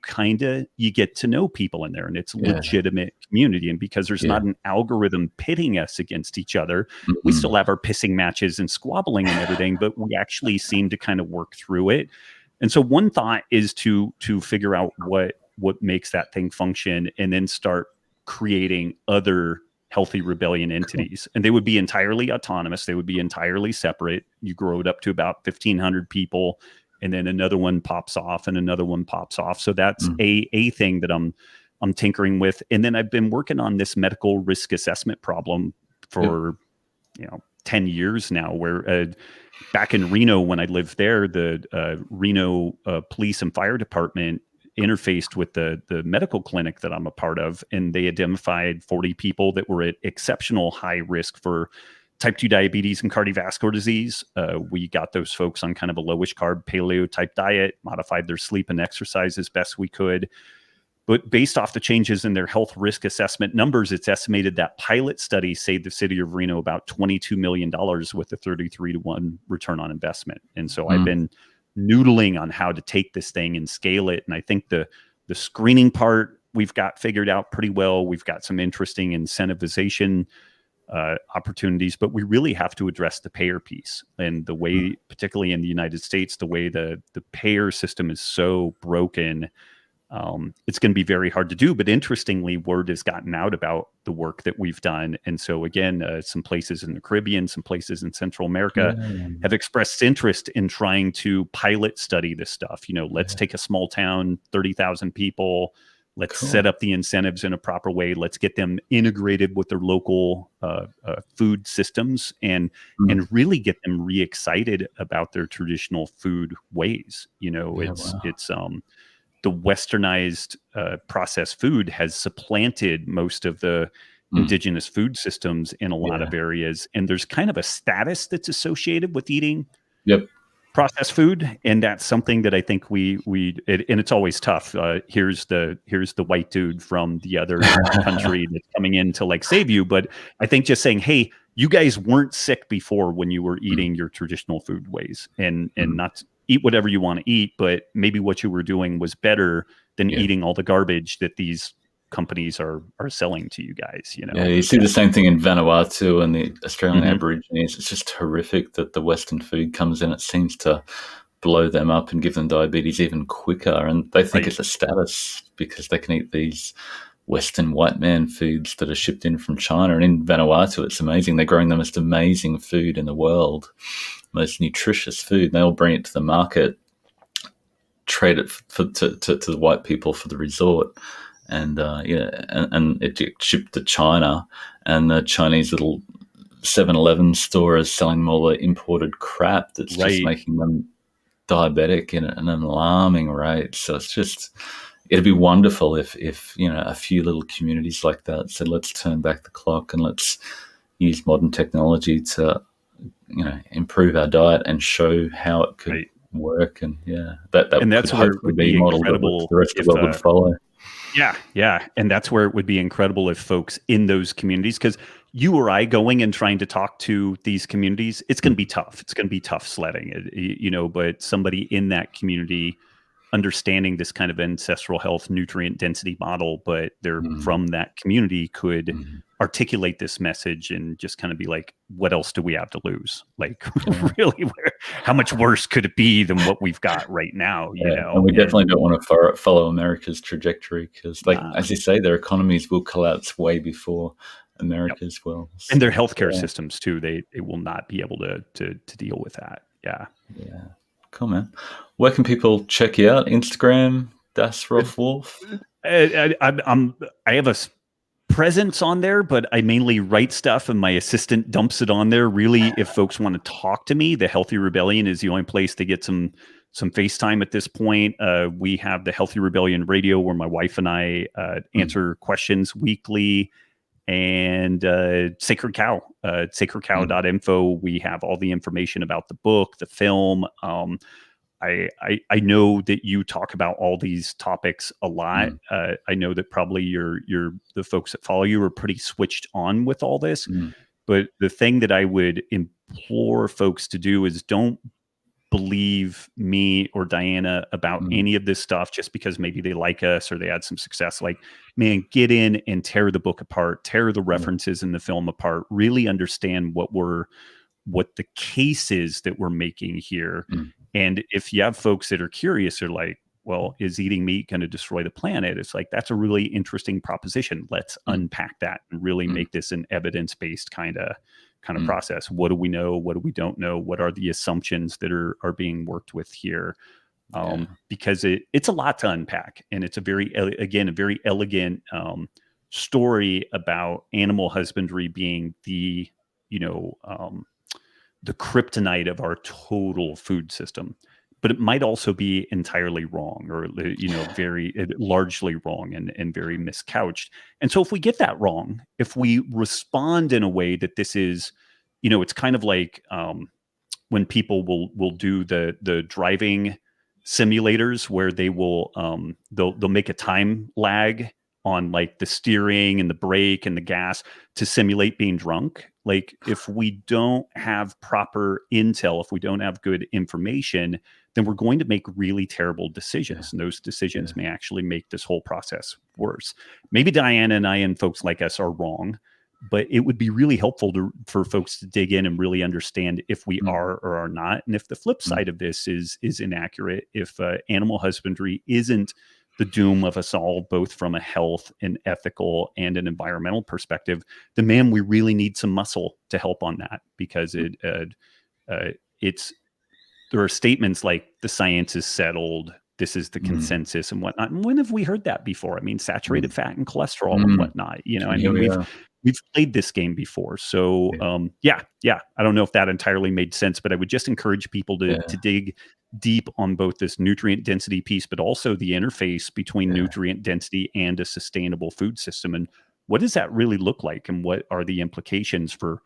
get to know people in there, and it's legitimate community. And because there's not an algorithm pitting us against each other, we still have our pissing matches and squabbling and everything, but we actually seem to kind of work through it. And so one thought is to figure out what makes that thing function, and then start creating other healthy rebellion Cool. entities. And they would be entirely autonomous. They would be entirely separate. You grow it up to about 1,500 people, and then another one pops off and another one pops off. So that's Mm. a thing that I'm tinkering with. And then I've been working on this medical risk assessment problem Yep. for 10 years now, where back in Reno, when I lived there, the Reno police and fire department interfaced with the medical clinic that I'm a part of, and they identified 40 people that were at exceptional high risk for type 2 diabetes and cardiovascular disease. We got those folks on kind of a lowish carb paleo type diet, modified their sleep and exercise as best we could. But based off the changes in their health risk assessment numbers, it's estimated that pilot study saved the city of Reno about $22 million with a 33-to-1 return on investment. And so I've been noodling on how to take this thing and scale it. And I think the screening part we've got figured out pretty well. We've got some interesting incentivization opportunities, but we really have to address the payer piece. And the way, particularly in the United States, the way the payer system is so broken, it's going to be very hard to do. But interestingly, word has gotten out about the work that we've done. And so again, some places in the Caribbean, some places in Central America have expressed interest in trying to pilot study this stuff. Let's take a small town, 30,000 people. Let's set up the incentives in a proper way. Let's get them integrated with their local food systems, and really get them re-excited about their traditional food ways. It's the westernized processed food has supplanted most of the indigenous food systems in a lot of areas. And there's kind of a status that's associated with eating processed food. And that's something that I think and it's always tough. Here's the white dude from the other country that's coming in to like save you. But I think just saying, hey, you guys weren't sick before when you were eating your traditional food ways, and not eat whatever you want to eat, but maybe what you were doing was better than eating all the garbage that these companies are selling to you guys. Yeah, you see the same thing in Vanuatu and the Australian Aborigines. It's just horrific that the Western food comes in. It seems to blow them up and give them diabetes even quicker. And they think it's a status because they can eat these Western white man foods that are shipped in from China. And in Vanuatu, it's amazing. They're growing the most amazing food in the world, most nutritious food. They all bring it to the market, trade it to the white people for the resort. And and it gets shipped to China, and the Chinese little 7-Eleven store is selling them all the imported crap that's just making them diabetic in an alarming rate. So it'd be wonderful if a few little communities like that said, let's turn back the clock and let's use modern technology to improve our diet and show how it could work. And that and that's could where it hopefully would be be modeled incredible the rest of the world would follow. Yeah. And that's where it would be incredible if folks in those communities, because you or I going and trying to talk to these communities, it's going to be tough. It's going to be tough sledding, but somebody in that community understanding this kind of ancestral health nutrient density model, but they're from that community, could articulate this message and just kind of be like, what else do we have to lose? Like, really, how much worse could it be than what we've got right now? And we definitely don't want to follow America's trajectory because, as you say, their economies will collapse way before America's will. So, and their healthcare systems too. They will not be able to deal with that. Yeah. Cool, man. Where can people check you out? Instagram, Das Robb Wolf? I have a presence on there, but I mainly write stuff and my assistant dumps it on there. Really, if folks want to talk to me, the Healthy Rebellion is the only place to get some FaceTime at this point. We have the Healthy Rebellion radio where my wife and I answer questions weekly, and Sacred Cow, sacredcow.info. We have all the information about the book, the film. I know that you talk about all these topics a lot. I know that probably the folks that follow you are pretty switched on with all this. But the thing that I would implore folks to do is don't believe me or Diana about any of this stuff just because maybe they like us or they had some success. Like, man, get in and tear the book apart, tear the references in the film apart, really understand what the case is that we're making here, And if you have folks that are curious, they're like, well, is eating meat going to destroy the planet? It's like, that's a really interesting proposition. Let's mm, unpack that and really mm, make this an evidence-based kind of mm, process. What do we know? What do we don't know? What are the assumptions that are being worked with here? yeah. Because it's a lot to unpack, and it's a again, a very elegant story about animal husbandry being you know, um, the kryptonite of our total food system. But it might also be entirely wrong, or very largely wrong, and very miscouched. And so, if we get that wrong, if we respond in a way that this is, it's kind of like when people will do the driving simulators, where they'll make a time lag on like the steering and the brake and the gas to simulate being drunk. Like, if we don't have proper intel, if we don't have good information, then we're going to make really terrible Yeah. decisions, and those Yeah. decisions may actually make this whole process worse. Maybe Diana and I and folks like us are wrong, but it would be really helpful for folks to dig in and really understand if we Mm, are or are not, and if the flip mm, side of this is inaccurate, if animal husbandry isn't the doom of us all, both from a health and ethical and an environmental perspective, then man, we really need some muscle to help on that, because mm, it's there are statements like the science is settled, this is the mm, consensus and whatnot. And when have we heard that before? I mean, mm, saturated fat and cholesterol and mm. whatnot. I And here mean, we are. we've played this game before. So Yeah. yeah. I don't know if that entirely made sense, but I would just encourage people to Yeah. dig deep on both this nutrient density piece, but also the interface between Yeah. nutrient density and a sustainable food system. And what does that really look like? And what are the implications for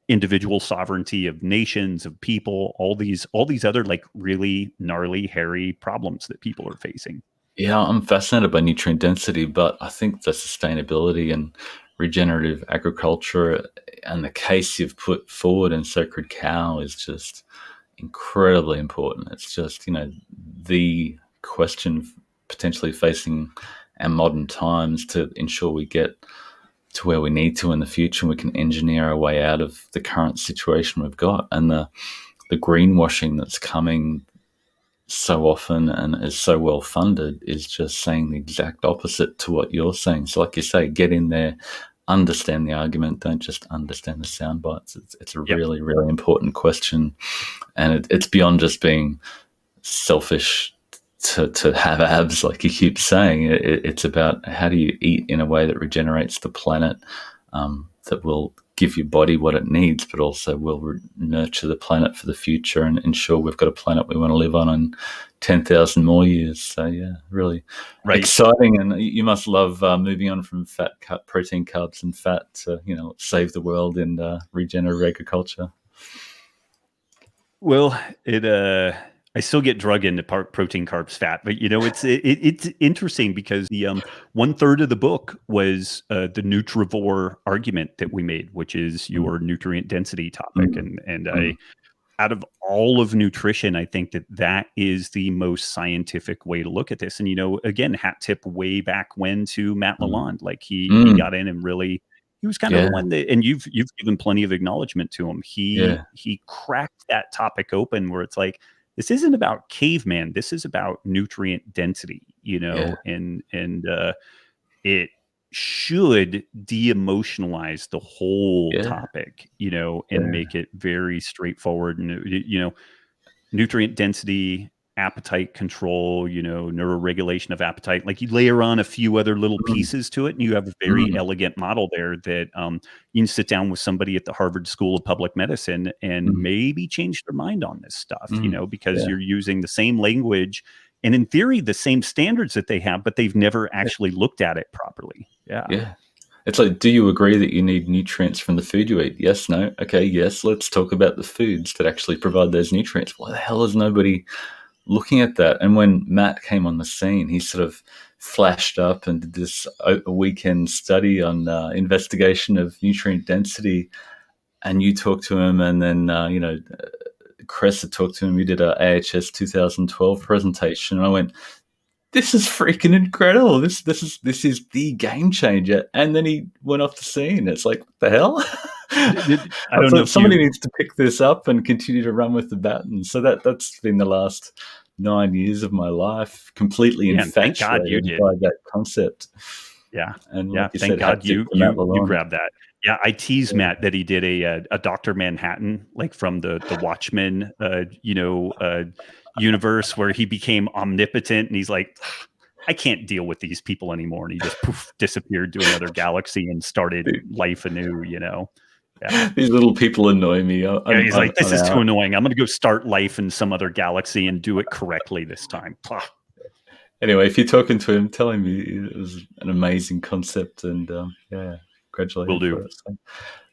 individual sovereignty of nations, of people, all these other like really gnarly, hairy problems that people are facing? Yeah, I'm fascinated by nutrient density, but I think the sustainability and regenerative agriculture and the case you've put forward in Sacred Cow is just incredibly important. It's just, the question potentially facing our modern times to ensure we get to where we need to in the future and we can engineer our way out of the current situation we've got. And the greenwashing that's coming so often and is so well funded is just saying the exact opposite to what you're saying. So, like you say, get in there, understand the argument, don't just understand the sound bites. It's a Yep. really, really important question. And it's beyond just being selfish to have abs, like you keep saying. It's about how do you eat in a way that regenerates the planet, that will give your body what it needs, but also will nurture the planet for the future and ensure we've got a planet we want to live on in 10,000 more years. So, yeah, really Right. exciting. And you must love moving on from protein, carbs, and fat to, save the world in regenerative agriculture. Well, it I still get drug into protein, carbs, fat, but it's interesting because the 1/3 of the book was the nutrivore argument that we made, which is Mm, your nutrient density topic, mm, and mm, I out of all of nutrition, I think that is the most scientific way to look at this. And again, hat tip way back when to Matt mm, Lalonde. Like he mm. got in and really he was kind of the Yeah, one that, and you've given plenty of acknowledgement to him. He yeah, he cracked that topic open where it's like, this isn't about caveman. This is about nutrient density, yeah, and it should de-emotionalize the whole yeah, topic, and yeah, make it very straightforward. And nutrient density, appetite control, neuroregulation of appetite. Like, you layer on a few other little mm, pieces to it, and you have a very mm, elegant model there that you can sit down with somebody at the Harvard School of Public Medicine and mm, maybe change their mind on this stuff, because yeah, you're using the same language and in theory the same standards that they have, but they've never yeah, actually looked at it properly. Yeah. yeah. It's like, do you agree that you need nutrients from the food you eat? Yes, no. Okay, yes. Let's talk about the foods that actually provide those nutrients. Why the hell is nobody looking at that? And when Matt came on the scene, he sort of flashed up and did this a weekend study on investigation of nutrient density. And you talked to him, and then Cressa talked to him. You did a AHS 2012 presentation, and I went, "This is freaking incredible! This is the game changer." And then he went off the scene. It's like, what the hell? I I don't know thought if somebody you. needs to pick this up and continue to run with the baton. So that's been the last 9 years of my life, completely Man, thank God you infatuated did. by that concept. Yeah. And Yeah, like you thank said, God haptic you to Matt you you Lalonde. grabbed that. Yeah, I tease Matt that he did a Doctor Manhattan, like from the Watchmen, universe where he became omnipotent, and he's like, I can't deal with these people anymore, and he just poof disappeared to another galaxy and started Dude, life anew. Yeah. these little people annoy me. Yeah, he's like, this I'm is too out. annoying. I'm going to go start life in some other galaxy and do it correctly this time. Pah. Anyway, if you're talking to him, tell him it was an amazing concept, and yeah, congratulate Will him for do. it. So,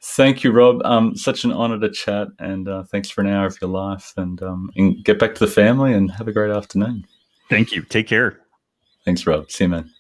thank you, Rob. Such an honor to chat, and thanks for an hour of your life. And get back to the family, and have a great afternoon. Thank you. Take care. Thanks, Rob. See you, man.